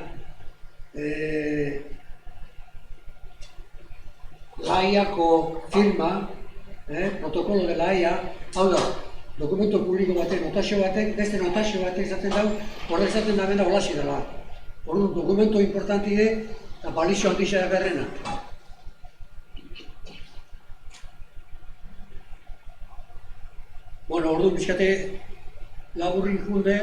La Haiako firma, protokolo de La Haia, hau da, dokumento publiko batek, notazio batek, beste notazio batek izaten dau, horrek izaten da benda holazi dela. Orduan, dokumento importanti de, eta balizio handixea da berrena. Bueno, orduan, bizkate, laburri ikunde,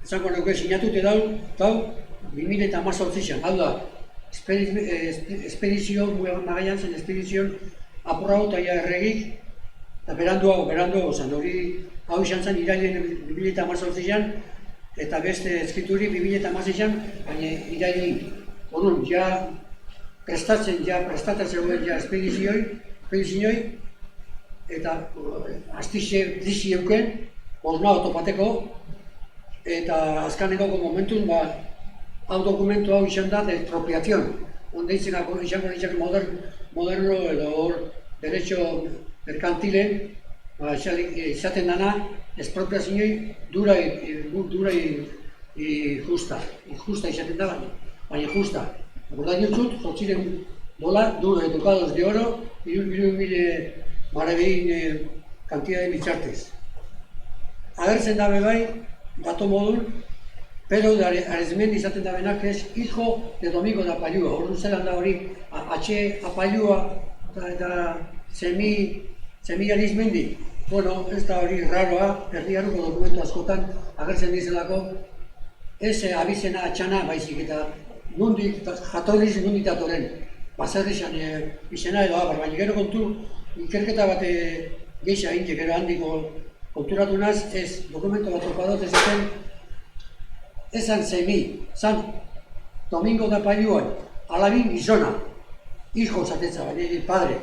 esango nuke sinatute dau, 2018an, hau da, espedizio, Magallanen espedizio apurrau eta erregik, eta berandu, ozan, hori hau izan zen irailen 2018an, eta beste eskrituri 2016an, baina irailen, orduan, ja prestatzen zegoen ja espedizioi, eta astixe dizi euken, bosna otopateko, eta azkaneko momentun, hau dokumentu hau izan da de expropiación, onde izango ditzak moderno edo hor derecho mercantilen, izaten dana expropiazioi dura y justa. Injusta izaten da, baina justa. Gorda diotzut, $8,000 ducados de oro, 3.000 marabein cantidad de bitzartez. Agertzen dabe bai, dato modun, Pedro de Arismendi izaten da benak ez hijo de Domingo de Apayua. Orduan zelan da hori, H. Apayua eta Semi Arismendi. Bueno, ez da hori raroa, erdiaruko dokumentu askotan agertzen dizelako, ez abizena atxana baizik eta jatorriz nundik datoren. Baserrizan izena edo abar, baina gero kontu ikerketa bat geixa egin, gero handiko konturatu naz, ez dokumento bat topadot ez zen, esan Semi, zan Domingo de Apayuan, alabin gizona, hijo zatetza, baina padre.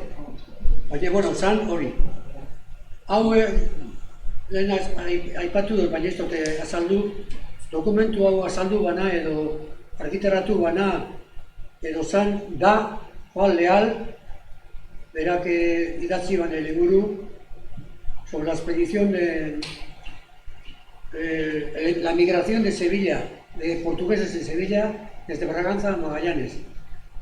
Baina, bueno, zan hori. Hau, lehen aipatu dut, baina ez dute azaldu, dokumentu hau azaldu bana edo argitaratu bana edo zan da Juan Leal, berak idatzi bane liburu sobre la expedición de la migración de Sevilla, de portugueses en Sevilla, desde Braganza a Magallanes.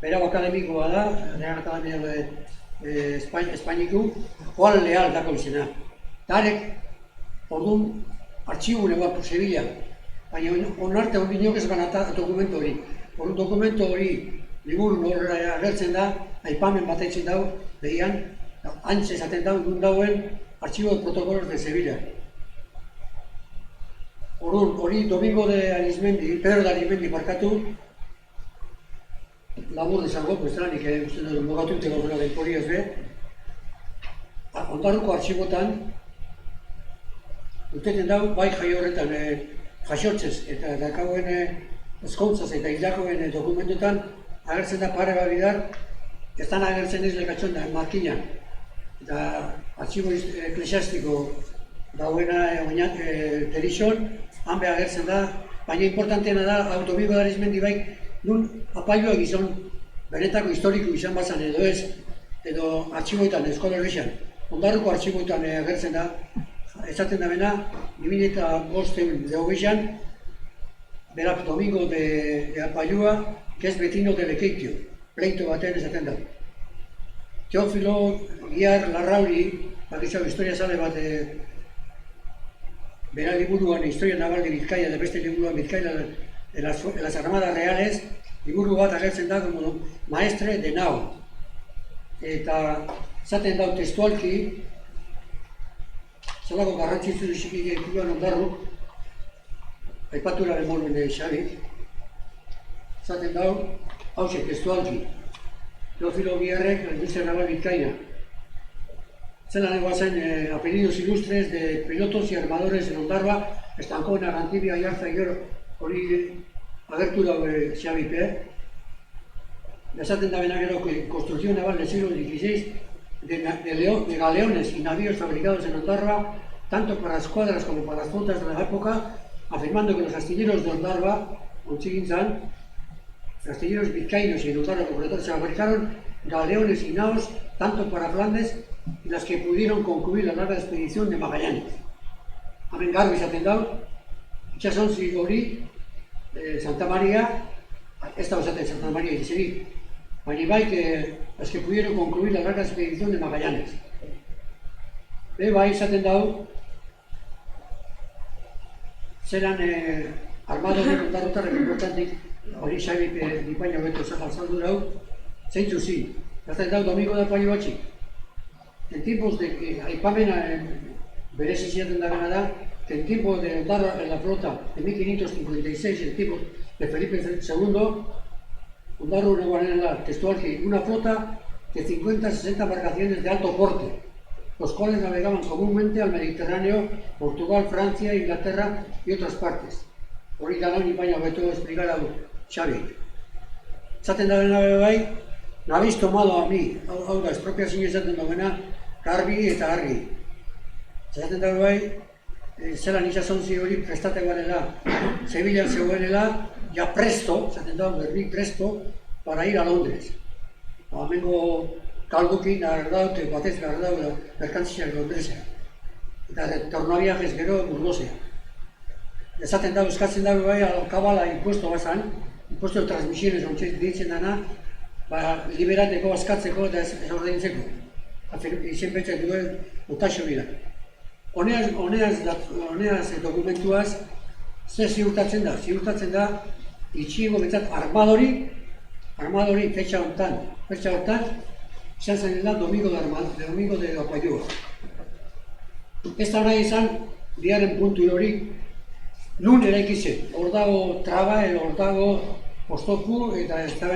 Berau akademikoa da, Real Academia de Espainiku, Juan Leal dako izena. Darek, orduan, artxibu negoa Sevilla, baina onarte hori inok ez ganata dokumento hori. Orduan dokumento hori, liburu horrela agertzen da, aipamen bat eitzen dau, behian, antxe esaten dau, egun dauen, artxibo de protocolos de Sevilla. Orduan, hori Domingo de Arismendi, Pedro de Arismendi barkatu, labur izango, bestelanik uste dut mugatu uteko gura denpori ez be, Ondarruko artxibotan, urteten dau, bai jai horretan jasotzez eta dakauen eskontzaz eta hilakoen dokumentutan agertzen da pare bat bidar, ez dan agertzen ez lekatxon da, markinan. Eta artxibo eklesiastiko dauena derixon, han be agertzen da, baina importanteena da, Domingo de Arismendi bai, nun Apayua gizon benetako historiko izan bazan edo ez, edo artxiboetan, eskola horrexan, Ondarruko artxiboetan agertzen da, esaten da bena, 2005 berak Domingo de Apayua, que es vecino de Lekeitio, pleito batean esaten da. Teófilo Guiar Larrauri, bakizau historia sale bat bera liburuan Historia Naval de Bizkaia, de beste liburuan Bizkaia en las Armadas Reales, liburu bat agertzen da como maestre de nao. Eta zaten dau testualki, zelako garrantzitzu dizikik ikuan ondarruk, aipatura demoluen Xabi, zaten dau, hauxe testualki, Teofilo Biarrek, Industria Naval Bizkaia. Zelan egoazen apellidos ilustres de pilotos y armadores en Ondarba, estankó en Arantibia, Aiartza, Gero, hori agertu daue Xabipe. Esaten da bena gero que construcción naval del siglo XVI de galeones y navíos fabricados en Ondarba, tanto para escuadras como para las flotas de la época, afirmando que los astilleros de Ondarba, Ontzigintzan, astilleros vizcaínos y en Ondarba se fabricaron galeones y naos tanto para Flandes y las que pudieron concluir la larga expedición de Magallanes. Hemen garbi izaten dau, itxasontzi hori, Santa María, ez da esaten Santa María izeri, baina bai que las que pudieron concluir la larga expedición de Magallanes. Bai izaten dau, zeran armados de kontarrotarrek importantik, hori Xabi Dipaina beto azaldu dau, zeintzu zi, izaten dau Domingo de Apaiuatxi. En tiempos de que aipamena berezi ziaten da bena da, que en tiempo de Ondarra en la flota de 1556, en tiempos de Felipe II, Ondarru neguanela textualki una flota de 50-60 embarcaciones de alto porte, los cuales navegaban comúnmente al Mediterráneo, Portugal, Francia, Inglaterra y otras partes. Hori da ni baina beto explicar a Xavi. Zaten da bena bai, no habéis tomado a mí, hau da, estropiaz inezaten dagoena, garbi eta argi. Zaten da bai, zelan itxasontzi hori prestate guanela, Sevillan zegoenela, ya presto, zaten da, berri presto, para ir a Londres. Hemengo kaldukin agardaut, batez agardaut, merkantziak Londresea. Eta tornaviajes gero Burgosea. Ezaten da, eskatzen da bai, alkabala impuesto bazan, impuesto de transmisiones ontsen ditzen dana, liberateko, askatzeko eta ez ordaintzeko. Izen betzak duen utaxo bila. Honeaz dokumentuaz, zer ziurtatzen da? Ziurtatzen da, itxiego betzat armadori fetxa hortan, izan zenela Domingo de Apaiua. Ez da nahi izan, biaren puntu hori, nun eraikitzen, hor dago traba, hor dago postoku eta ez da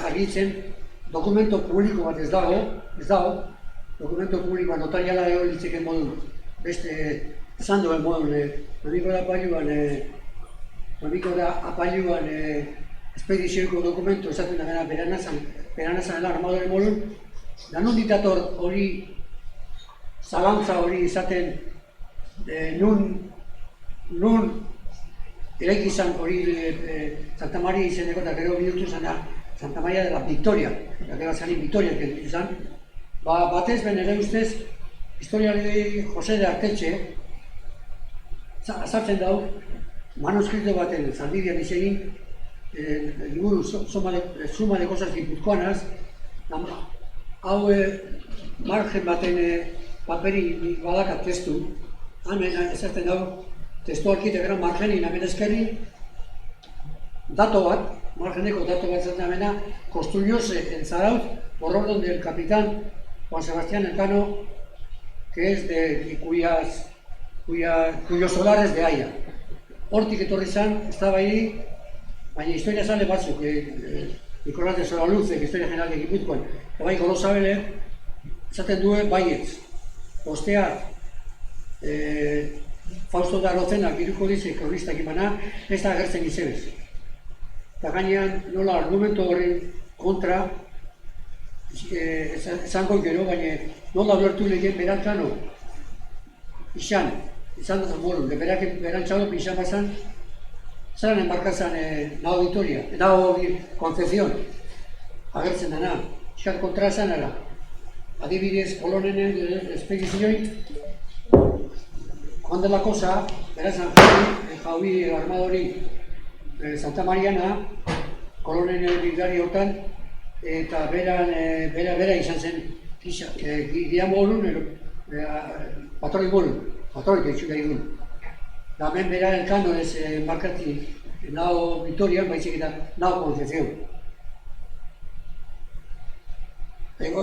argitzen, dokumento publiko bat ez dago, dokumento publikoa notariala eolitzeken modun, beste zan duen modun, Domingo da Apaiuan espedizioiko dokumento esaten da beranazan armadore modun, da nun ditator hori, zalantza hori izaten, nun eraikizan hori Santa Maria izeneko eta gero bihurtu zena Santa Maria de la Victoria, eta gero zanin Victoria kentu izan. Batez ben ere ustez, historialei Jose de Artetxe azaltzen dau, manuskrito baten Zaldibian izegin, liburu suma de cosas guipuzcoanas, hau margen baten paperi badakat testu, hemen ezaten dau, testualki eta gero margenin hemen ezkerri, dato bat, margeneko dato bat zaten amena, construyóse en Zarautz por orden del capitán Juan Sebastián Elcano, que es de cuyos solares de Haya. Hortik etorri zan, estaba ahí, baina historia sale batzuk, Nicolás de Solaluce, que historia general de Gipuzkoan, eta bai Golosabele, esaten duen baietz. Ostea, Fausto de Arrozenak iruko dize kronistak imana, ez da agertzen izebez. Eta gainean, nola argumento horren kontra, esango gero, baina nola ulertu lehen berantzano, izan da zamorun, berantzano izan bazan, zelan enbarkazan nao Vitoria, nao Concepción, agertzen dana, izan kontra esan ara. Adibidez, kolonenen espedizioin, Juan de la Cosa, berazan jaui armadori Santa Mariana, kolonenen bigari hortan, eta bera izan zen, gidean bolun, patroi bolun, Katoliko itxura egun. Da hemen bera elkano ez markati nao Vitorian, baizik eta nao Concepción.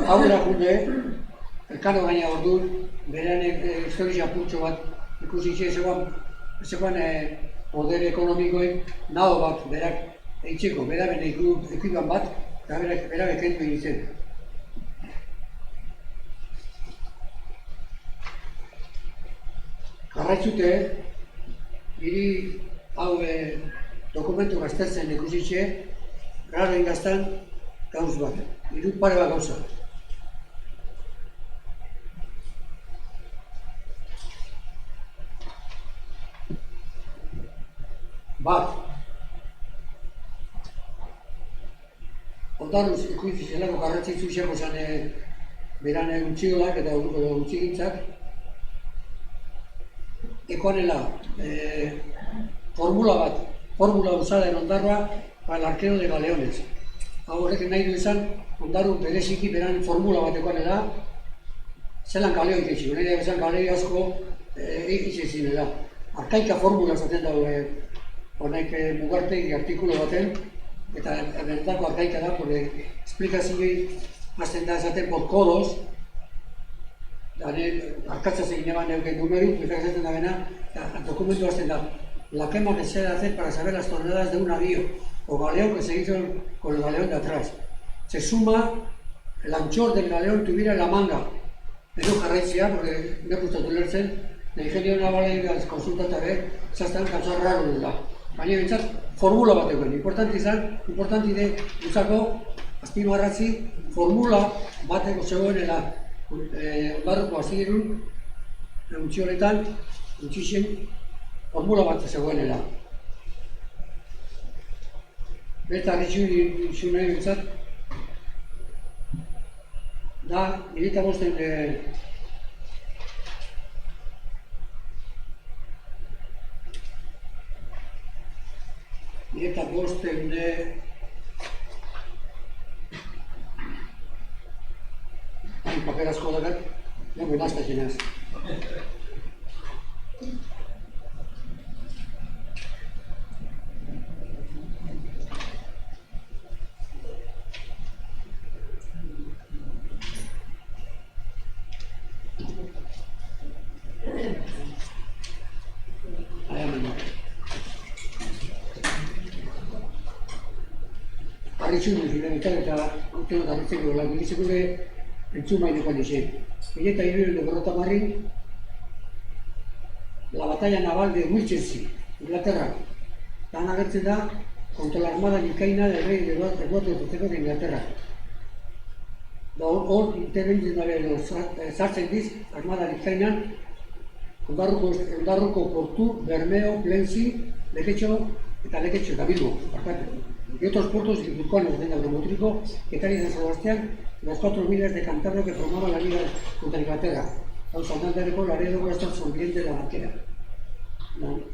Aurra junde, elkano gaina orduan, beran historia pultxo bat ikusi zegoan poder ekonomikoek nao bat berak eitzeko, beraben ekuiban bat, eta berak ekendu egin zen. Jarraitzute, hiri hau dokumentu gaztertzen ikusitxe, raro ingaztan gauz bat, hiru pare bat gauza. Bat, ondarruz ikusi zelako garrantzitsu izango zen beran untxiolak eta untxigintzak, ekoanela formula usaren ondarroa para el arquero de galeones. Hau horrek nahi du izan, ondarru bereziki beran formula bat ekoanela, zelan galeo iketxiko, nahi da bezan galeo asko ikitxe zinela. Arkaika formula zaten dago honek mugartegi artikulo baten, eta benetako arkaika da, esplikazioi azten da esaten por kodos, arkatzaz egin eban neuken numeru, eta esaten da bena, dokumentu azten da, la quema que se debe hacer para saber las toneladas de un navío, o galeo que se hizo con el galeón de atrás. Se suma, el anchor del galeón tuviera la manga, edo jarraitzea, porque me gustatu lertzen, la ingenio navala konsultatare, zaztan gauza raro dela. Baina bintzat, formula bat egoen, importanti de usako, azpimarratzi, formula bateko zegoenela ondarruko azirun, untxionetan, untxixen, formula bat zegoenela. Berta ritxu nahi bintzat, da, milita bosten Eta bosten paper asko dakat, nago nazkatzen ez. Arritzun zure eta urte dut arritzeko dela, bilitzeko entzuma inekoan izan. Eta hiruren de Berrotamarrin, la batalla naval de Winchelsea, Inglaterra. Tan agertzen da, contra la armada vizcaína del rey de Eduardo III de Inglaterra. Da hor interbentzen dabe sartzen diz, armada vizcaínan, Ondarruko portu, Bermeo, Plensi, Leketxo eta Bilbo, y otros puertos guipuzcoanos de Neuromotrico, Getaria y San Sebastián, las 4 milas de Cantabria que formaban la liga contra Inglaterra. Los Santandereko, Laredo, Western, Sonriente de la Banquera.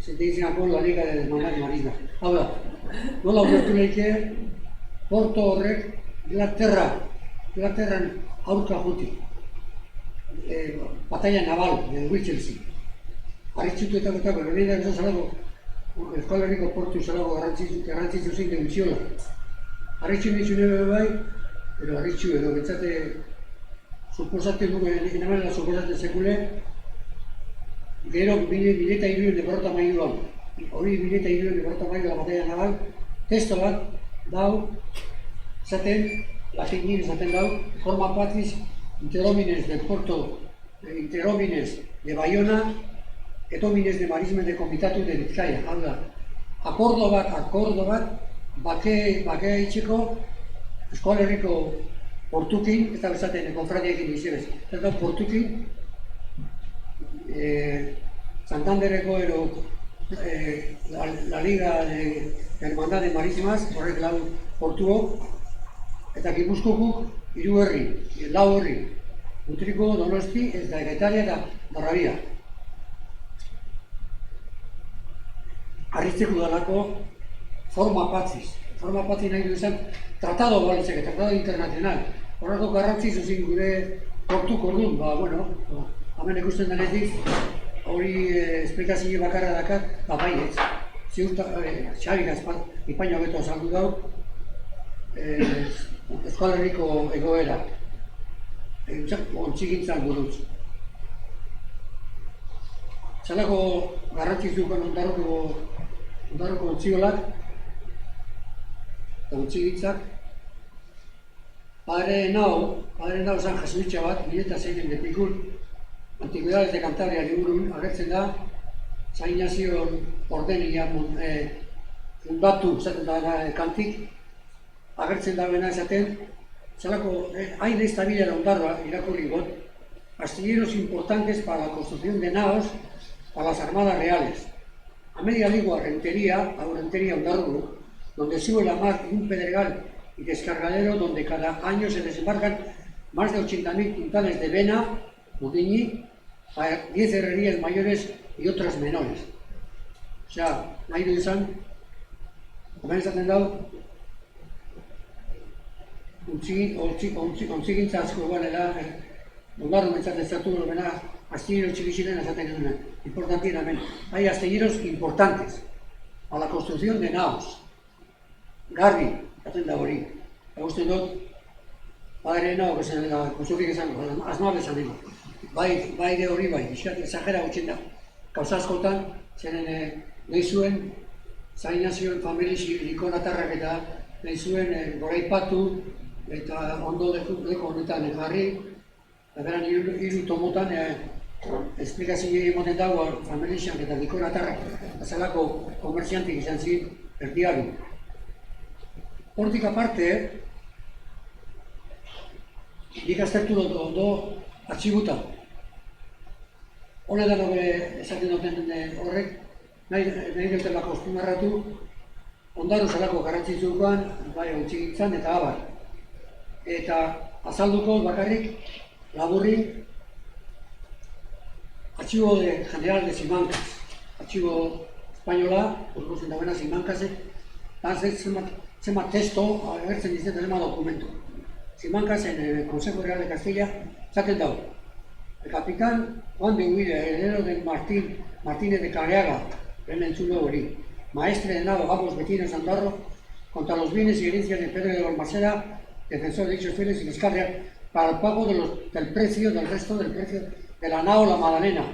Se te dicen con la liga de hermandad marina. Ahora, no la oportunidad que Porto horrek Inglaterran aurka juti. Batalla naval de Winchelsea. Arritxutu eta nire da esan zalago, Euskal Herriko portu zalago garrantzitzu zein deuntziola. Arritxu nitzu nire bai, pero arritxu edo bentsate suposatzen dugu egin amela suposatzen sekule, gero 2002 de Berrotamairuan, hori 2002 de Berrotamairu la batalla naval, testo bat dau, zaten, latinik zaten dau, forma patris interhomines del puerto, interhomines de Bayona, et homines de marismen de komitatu de Bizkaia. Hau da, akordo bat, bake itxeko Euskal Herriko portukin, eta bezaten konfratiekin izebez. Eta portukin, Santandereko ero la Liga de Hermandad de Marísimas, horrek lau portuo, eta Gipuzkokuk 3 herri, 4 herri, Utriko, Donosti, eta Getaria eta Barrabia. Arritzeko dalako forma patziz nahi du izan tratado balitzeke, tratado internacional. Horrako garrantzi zuzin gure portuko dut, hemen ikusten denetik, hori esplikazio bakarra dakat, bai ez. Ziurta, Xabik ipaino beto azaldu dau, Euskal Herriko egoera, ontzigintzan buruz. Zelako garrantzizuko ondarroko ontziolak eta ontzigintzak. Padre nao zan jesuitza bat, 2006 depikul, Antigüedades de Cantabria liburun agertzen da, San Ignacio ordenia fundatu zaten da kantik, agertzen da bena esaten, zelako aire estabilela ondarroa irakurri got, astilleros importantes para la construcción de naos para las armadas reales. A media legua Rentería Ondarroa, donde sube la mar un pedregal y descargadero donde cada año se desembarcan más de 80.000 quintales de vena, mudiñi, para 10 herrerías mayores y otras menores. O sea, nahi du izan, hemen esaten dau, ontzigintza asko egualela, ondarro mentzaten zatu bena, astilleros txikixiren esaten genuen, importantien hemen. Hay astilleros importantes a la construcción de naos. Garbi, esaten da hori. Egusten dut, padre nao, que se la construcción esan, asnabe esan digo. Bai de hori bai, exagera gutxen da. Kauza askotan, zeren nahi zuen, San Ignazioen familia likonatarrak eta nahi zuen goraipatu eta ondo leko honetan jarri, eta beran hiru tomotan esplikazio emoten dago familiak eta likonatarrak azalako komerziantik izan ziren erdiaru. Hortik aparte, nik aztertu dut ondo atxibuta. Honetan esaten duten horrek, nahi dutela kostumarratu, ondarro zelako garrantzitsukoan, bai ontzigintzan eta abar. Eta azalduko bakarrik, laburri, Archivo General de Simancas, archivo espainola, urguzen dagoena Simancasek, zenbat testo agertzen dizetan ema dokumento. Simancas en el Consejo Real de Castilla zaten dago. El capitán Juan de Huida, heredero del Martínez de Careaga, en el Zulo Orí, maestre de nado Gabos Vecinos Andarro, contra los bienes y herencias de Pedro de Balmaseda, defensor de dichos fieles y Vizcarria, para el pago del resto del precio de la nao La Madalena,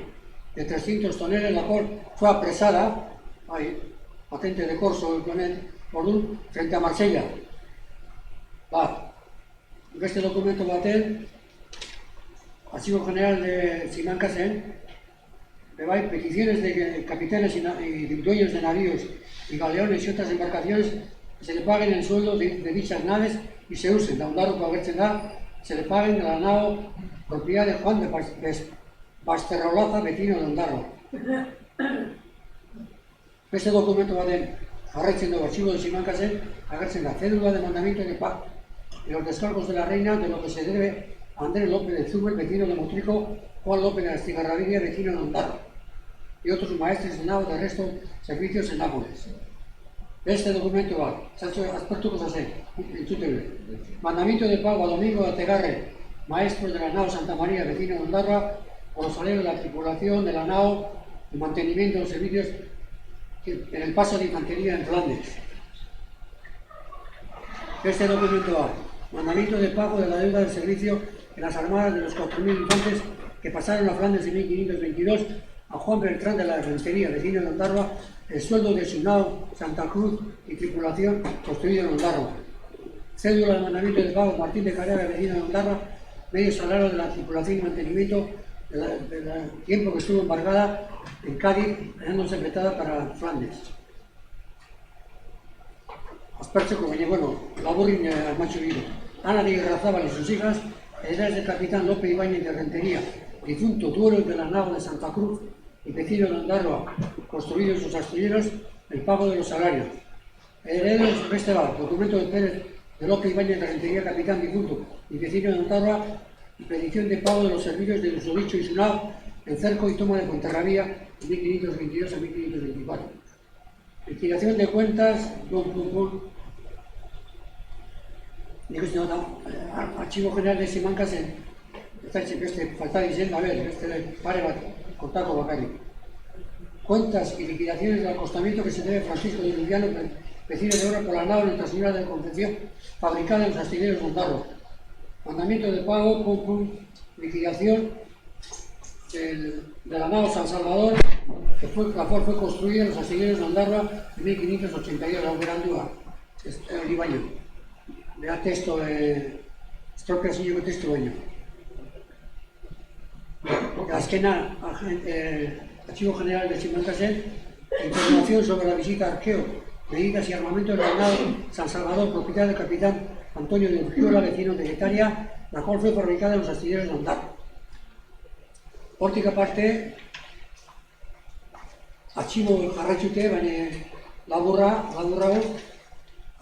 de 300 toneles, la cual fue apresada, patente de corso Ordun, frente a Marsella. Este documento baten, Archivo General de Simancasen, peticiones de capitanes y dueños de navíos y galeones y otras embarcaciones que se le paguen el sueldo de dichas naves y se usen, da un dado para verse se le paguen de la nao propiedad de Juan de Basterrolaza, vecino de Ondarroa. Este documento baten, jarraitzen dugu Archivo de Simancasen, agertzen da cédula de mandamiento de paz y los descargos de la reina de lo que se debe a Andrés López de Zubel, vecino de Motrico, Juan López de Astigarrabiria, vecino de Ondarroa, y otros maestres de nao de resto servicios en Nápoles. Este documento va, aspecto zen, entzutele. Mandamiento de pago a Domingo de Ategarre, maestro de la nao Santa María, vecino de Ondarroa, por los salarios de la tripulación de la nao y mantenimiento de los servicios en el paso de infantería en Flandes. Este documento va, mandamiento de pago de la deuda del servicio en las armadas de los 4.000 infantes que pasaron a Flandes en 1522 a Juan Bertrán de la Rentería, vecino de Ondarroa, el sueldo de su nao Santa Cruz y tripulación construido en Ondarroa. Cédula de mandamiento de pago Martín de Careaga, vecino de Ondarroa, medio salario de la tripulación y mantenimiento del tiempo que estuvo embargada en Cádiz, quedándose apretada para Flandes. Aspertzeko, baina, laburrin armatxo digo. Ana de Irarrázaval y sus hijas, herederas del capitán López Ibáñez de Rentería, difunto duelo de la nao de Santa Cruz y vecino de Ondarroa, construidos sus astilleros, el pago de los salarios. Herederos de Esteban, documento de Pérez de López Ibáñez de Rentería, capitán difunto y vecino de Ondarroa, y petición de pago de los servicios de Usodicho y su nao, el cerco y toma de Ponterrabía de 1522 a 1524. Liquidación de cuentas, Archivo General de Simancasen, beste falta dizen, pare bat, kontako bakarrik. cuentas y liquidaciones del acostamiento que se debe a Francisco de Luliano, vecino de Obra por la nave Nuestra Señora de la Concepción, fabricada en los astilleros de Ondarroa. Mandamiento de pago, liquidación de la nave San Salvador, la cual fue construida en los astilleros de Ondarroa en 1582, la Oberandúa, el Ibaño. Le da texto, estropia señor texto baino. Azkena, Archivo General de Chimalcasen, información sobre la visita a Arqueo, medidas y armamento de la nave San Salvador, propiedad del capitán Antonio de Urquiola, vecino de Getaria, la cual fue fabricada en los astilleros de Ondarroa. Hortik aparte, archivo jarraitute, baina laburrago,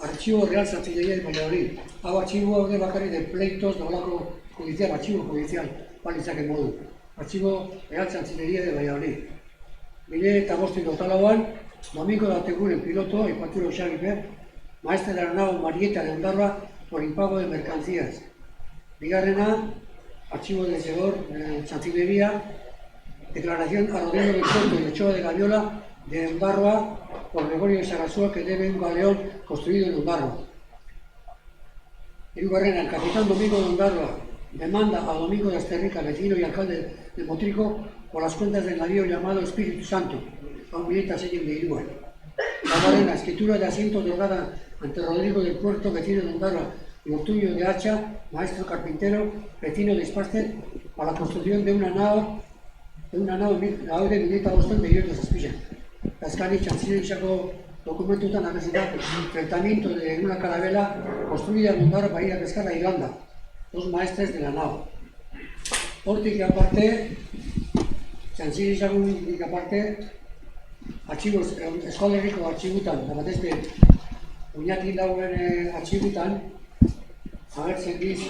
Archivo Real Zancillería de Valladolid. Hau archivo haude bakarrik de pleitos, de olako judicial, archivo judicial, balitzake modu. Archivo Real Zancillería de Valladolid. 2005 Domingo de Ateguren piloto, Ipaturo Xavipe, maestre de la nave Marieta de Ondarroa por impago de mercancías. Bigarrena, archivo de Segor, Zancillería, declaración a Rodrigo del Puerto y Ochoa de Gaviola de Ondarroa por Gregorio de Sarasúa que debe un galeón construido en Ondarroa. Hirugarrena, el capitán Domingo de Ondarroa demanda a Domingo de Asterrica, vecino y alcalde de Motrico, por las cuentas del navío llamado Espíritu Santo, a un billete de Iruel. Laugarrena, escritura de asiento otorgada ante Rodrigo del Puerto, vecino de Ondarroa, y Ortuño de Hacha, maestro carpintero, vecino de Espaste, para la construcción de una nave de Mileta Boston de Iruel de Saspilla. Azkani Txantzilerisako dokumentutan agertzen da enfrentamiento de una carabela construida en Ondarroa para ir a pescar a Irlanda. Dos maestres de la nave. Hortik aparte, Txantzilerisako aparte, archivos, Eskola Herriko archibutan, da batezte, Oñati Lauen archibutan, agertzen diz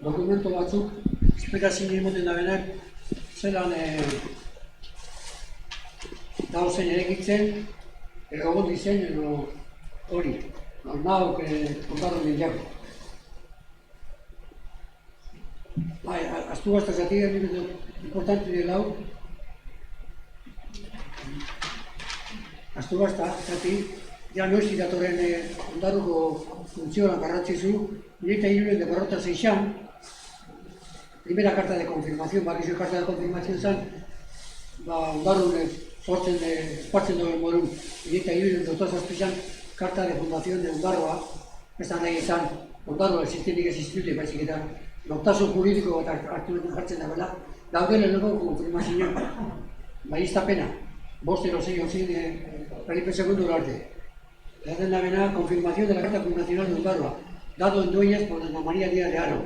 dokumento batzuk, esplikazio emoten da benak, zelan dauzen erekitzen, egon dizen, hori, nauk Ondarroa nindiako. Aztu gazta zati, importante dela hau. Aztu gazta zati, ja noiz datorren Ondarruko funtzioan garrantzizu, Mileta Irulen de Barrota Seixan, primera carta de confirmación, bakizu carta de confirmación zan, Ondarrun espartzen duen modun, Mileta Irulen Dr. Zazpizan, carta de fundación de Ondarroa, ez da nahi izan, Ondarroa existenik ez institute, baizik eta nortasun juridiko bat hartu jartzen dagoela, daude lehenoko konfirmazioan, bai iztapena, 5 o 6 Felipe II arte. Hacen la venada confirmación de la Carta Fundacional de Ondarroa, dado en dueñas por Doña María Díaz de Haro.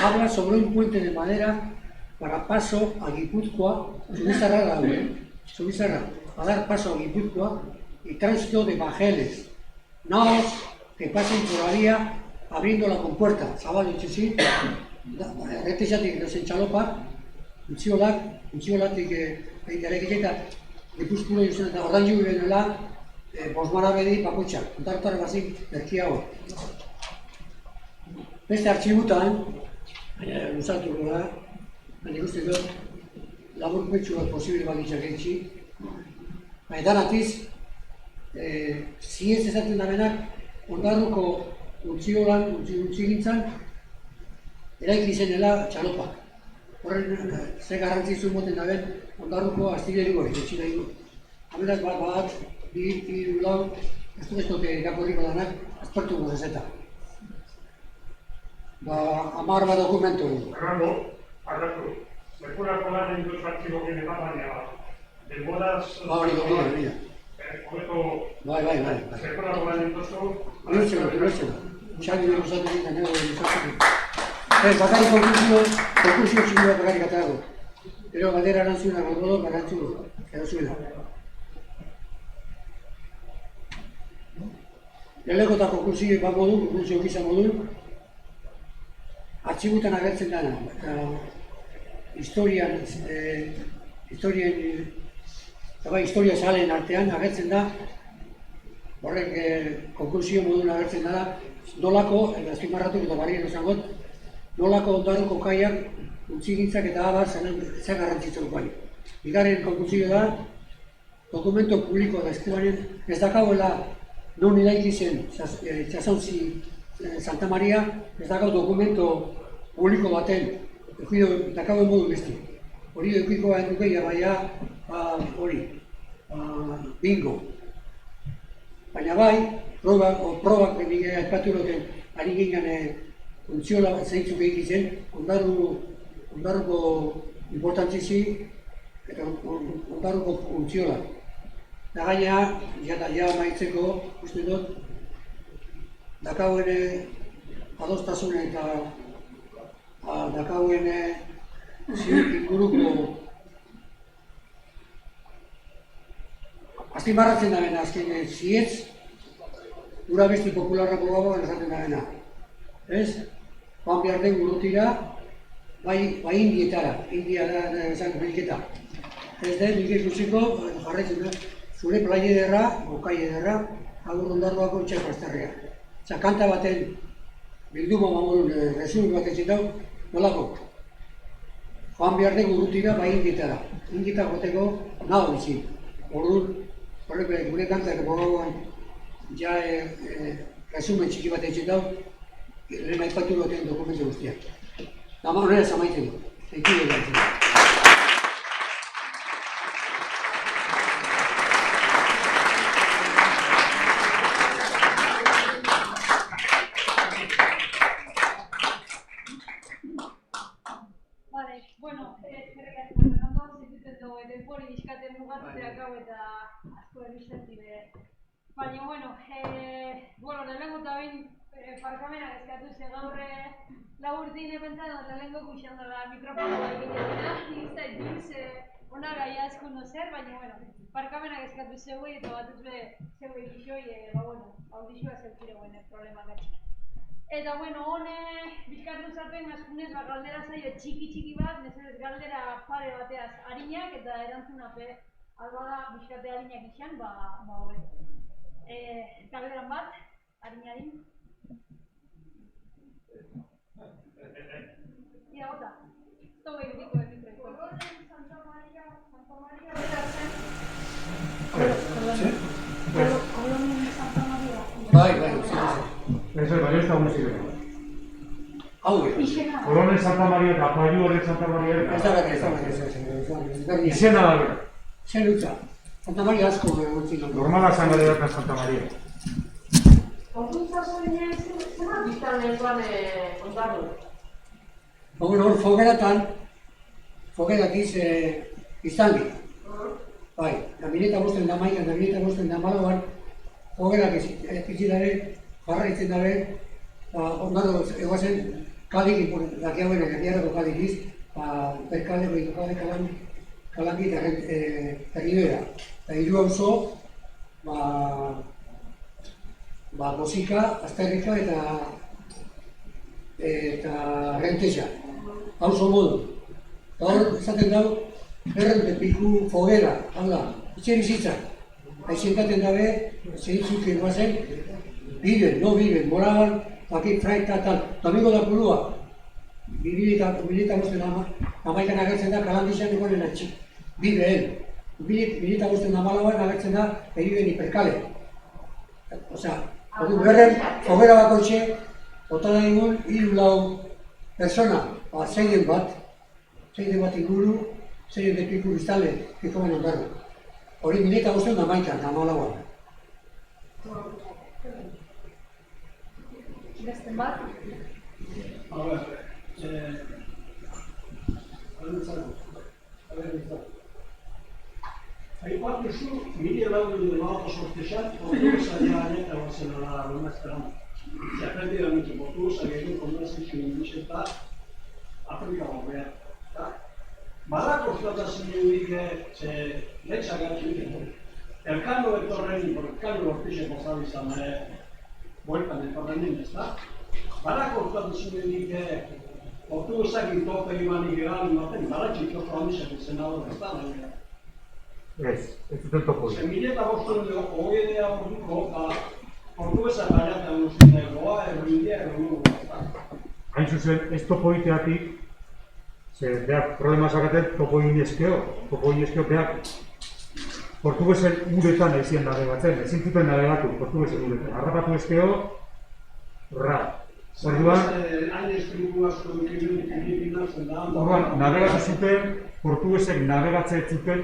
Habla sobre un puente de madera para paso a Guipúzcoa, Subizarra, a dar paso a Guipúzcoa y tránsito de bajeles, naos que pasen por la vía abriendo la compuerta. Zabal itxuzi, erretesatik dozen txalopak, utziolatik egitea Gipuzkoa izan eta ordain jubi benuela, bosmara bedi bakotxak, ontartara bazik erkiago. Beste artxibutan, luzatuko da, baina ikusten dut, laburpetxu bat posible balitzak eitzi. Danatiz, ziez ezaten da benak, Ondarruko utzigintzan, eraiki zenela txalopak. Horren, ze garrantzizu moten da ben, Ondarruko astillerio etxina idu. Haberaz bat, bi, lau, ez dute irakurriko danak, azpertu gozezeta. 10 bat dokumentu. Arratu, sekulako lan induz artxibo gine bat baina, denboraz... Hori dokina. Bai. Sekulako lan induzu... Ulertzena. Xabi dugu zaten egin da nego dut. Bakari konkursio txinua bakari katarago. Pero galdera erantzuna gogodo, garantzu erantzuna. Lelekota konkursio bat modu, konkursio gisa modu, artxibutan agertzen dana. Historia salen artean agertzen da, horrek konkursio modun agertzen dara, nolako, azpimarratu eta barrien esangot, nolako Ondarruko kaiak, utzigintzak eta abar zer garrantzitzen guai. Bigarren konklusio da, dokumento publikoa da Estebanen ez dakauela non ilaiki zen Txasontzi Santa Maria, ez dakau dokumento publiko baten, dakauen modu besti. Hori eukiko endukeia baina hori, bingo. Baina bai, probak nire aipatu duten ari ginen funtziola zeintzuk egin zen, ondarruko importantzizi eta ondarruko funtziola. Da gaina, ja maitzeko, uste dut, dakauen adostasune eta dakauen inguruko azpimarratzen da bena, azken zietz, gura besti popularrako gaboan esaten da bena. Ez? Joan behar den gurutira, bai indietara, india da esan bilketa. Ez den, nik ikusiko, jarretzen da, zure plai ederra, bokai ederra, agur ondarroako itxas bazterria. Kanta baten bilduma mamorun resumi bat etxetau, nolako? Joan behar den gurutira, bai indietara. Indieta goteko nago bizi. Orduan, gure kantak gogoan ja resumen txiki bat etxetau, lehen aipatu duten dokumentu guztiak. Dama horrela zamaitzen du. Ekide gaitzen du. Baina, bueno, lehenengo eta bain parkamenak eskatu ze gaur laburtin epentzat eta lehenengo kuxan dela mikrofonoa egitea. Nik zait biz ona gaia eskundo zer, baina, bueno, parkamenak eskatu zeuei eta bat ez zeuei gixoi, audizioa zeukiregoen problema gatxik. Eta, bueno, hone bizkatu zaten askunez galdera zaio txiki bat, nezerez galdera pare bateaz harinak eta erantzuna albada bizkate harinak izan, hobeto. Galderan bat, harin. Ia, gota. Esto gehi diko egiteko. Kolonen Santa Maria betatzen. Kolonen Santa Maria. Bai, baina ez da hona ziren. Hau, Kolonen Santa Maria eta Paiu horrek Santa Maria. ez da berri, Izena da bera. zen dutza. Santa Maria asko egotziko. Normala zan gara eta Santa Maria. Kontuntza zoinean zema biztan lehenkoan ondarru? Hor fogeratiz izangi. Bai, gabineta bosten da maian, gabineta bosten da malauan, fogerak izidare, jarraitzen dabe, ondarru egoazen kalik, dakiagoen egiarrako kalik iz, perkale, goitokale kalangi terribera. Eta hiru auzo, Bosika, Azterrika eta Rentexa. Auzo modu. Eta hor, esaten dau, errente piku fogera, hau da, itxe bizitzak. Aixentaten dabe, zeintzuk egoazen, biben, moragan, bakit fraita tal. Domingo da Pulua, milita bosten amaikan agertzen da, Kalandixan egonen atxik. Biben, milita bosten amalauan agertzen da, egiben hiperkale. Osea, berren, fogera bakoitxe, bota da egun, 3-4 persona, zeiden bat inguru, zeiden de piku biztale, pikomen ondarru. Hori milita bosten da maikan, amalauan. Besten bat? Aipatu zu, mila lagundu lagoko sortezat, portuguesa eta Barcelona rumazteran. Zerrendi da mitzu portuguesa gehien konduazizio induz eta Afrika gobea. Badako flotazio dudik lehitzak atxik. Elkano etorren, Elkano Ortizeko zabizan bueltan etorren ez da. Badako flotazio dudik portuguesak intope imanik egalin baten, baratxik joko handizak izena hor ez da. Ez duten topo. Mileta boston hogedea orduko, portuguesa baiata guztien goa, errindia, errindu. Hain zuzen, ez topo iteatik, Beak problema zakaten topo inezkeo, beak portugesen uretan aizien navegatzen, ezin zuten navegatu portugesen uretan. Harrapatu ezkeo, Orduan, navegatu zuten, portugesek navegatze zuten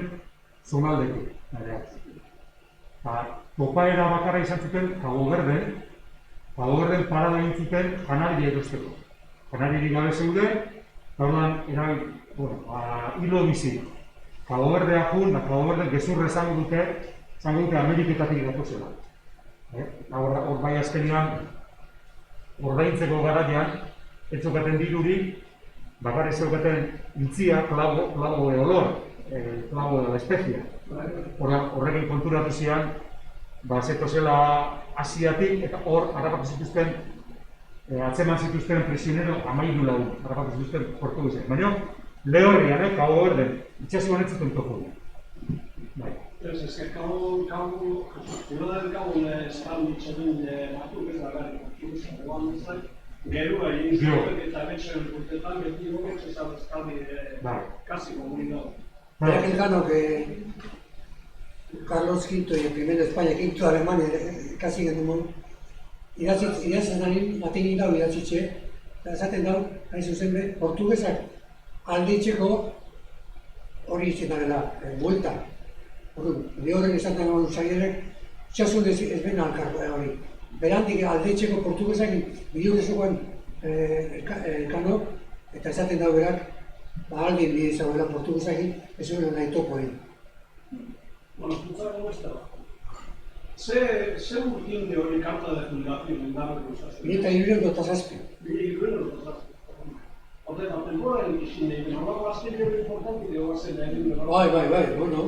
zonaldetik. Topaera bakarra izan zuten Cabo Verden parada egin zuten Kanaria erosteko. Kanaririk gabe zeuden, orduan, hilo bizi. Cabo Verdea jun, Cabo Verde gezurra esango dute Ameriketatik datu zela. Hor bai azkenean, ordaintzeko garaian, ez zeukaten dirurik, bakarrik zeukaten intzia, clavo de olor, clavo de la especia. Horrekin konturatu zian, zeto zela Asiatik, eta hor harrapatu zituzten, atzeman zituzten prisionero 13 lagun, harrapatu zituzten portugesek. Baina, lehorrian, Cabo Verden, itxasuan ez zuten topo. Pues es que Cabo del Cabo están ditzen batzuk ez da gari, gerua egin zuen eta betxen urtetan beti gogotz ez abezkali casi comunidad. Era Elcano que Carlos V y el primero de España, V de Alemania, casi en un modo. Idatzen ari, batekin dau idatzitxe, eta esaten dau, hain zuzen be, portugesak alditzeko hori izan dela, buelta. Bi horren esaten hori zaierek, txasun ez bena alkarko hori. Berandik alditzeko portugesak bideorezokoan Elcano, eta esaten dau berak, aldien bide zagoela portugesakin, ez zuen nahi topo egin. Bueno, escuchar cómo estaba. Se urgin de hori karta de fundación en Barcos. Eta hirurehun Horreta, temporada egin nahi, norako azken hori importanti dugu zen egin. Bai, bueno.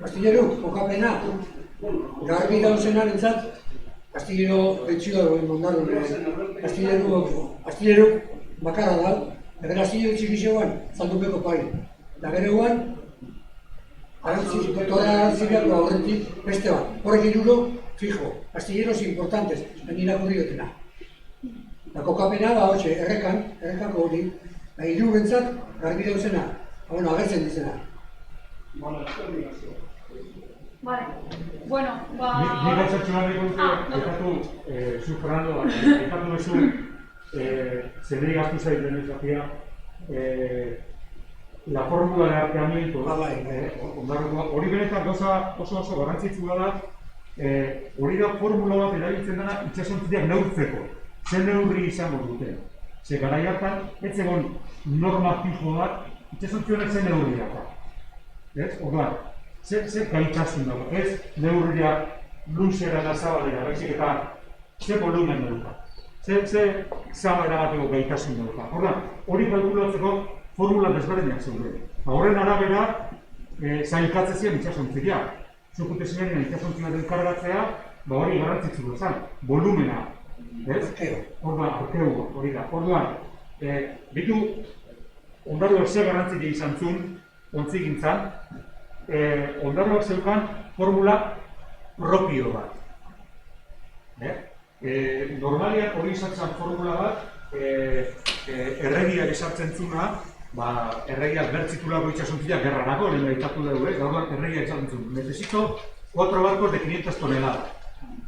Astillero, kokapena. Garbi dauzenan entzat, astillero betxioa duen mondarun. Astillero bakarra da, eta astillero txikixoan, zaldupeko pari. Eta gero guan, arantzibiako aurretik beste bat. Horrek iruro, fijo, astilleros importantes, irakurri dutena. Eta kokapena, errekako hori, hiru bentzat, garbi dauzena, agertzen dizena. Vale. Bueno, Ni gauzatxo lan egon ekatu, zu Fernando, ekatu bezu, zedei gaztu zaiten ezazia, la fórmula de arteamiento. Hori benetan gauza oso garrantzitsua da, hori da formula bat erabiltzen dena itxasontziak neurtzeko. Zer neurri izango dute. Ze garai hartan, ez egon norma fijo bat, itxasontziak zen neurri hartan. Orduan, zer gaitasun dago, ez neurriak luzera da zabalera, baizik eta zer volumen dauka. Zer zabera bateko gaitasun dauka. Orduan, hori kalkulatzeko formula desberdinak zeuden. Horren arabera, zailkatze ziren itxasontziak. Zukute ziren itxasontziak elkargatzea, hori garrantzitsu zen, volumena. Orduan, arkeua, hori da. Orduan, bitu, ondaruak zer garrantzile izan zuen, ontzigintzan, ondaruak zeukan formula propio bat. Normalian hori izatzen formula bat, erregiak esartzen zuna, erregiak bertzitulako itxasontziak gerrarako, lehen behitatu dugu, orduan erregiak esaten zuen. Necesito 4 barcos de 500 toneladas.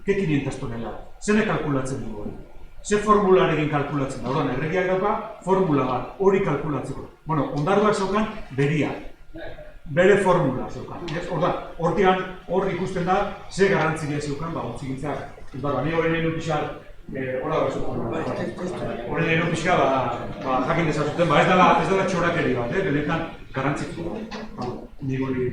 ¿Qué 500 toneladas? Zene kalkulatzen dugu hori? Ze formularekin kalkulatzen da? Orduan, erregiak dauka formula bat, hori kalkulatzeko. Bueno, ondaruak zeukan beria. Bere formula zeukan. Hortian, hor ikusten da, ze garantzia zeukan, ontzigintzak. Ni horren egin pixar, hola bat zeukan. Horren egin pixar, jakin dezazuten, ez dela txorakeri bat, benetan garantzitu. Ni hori.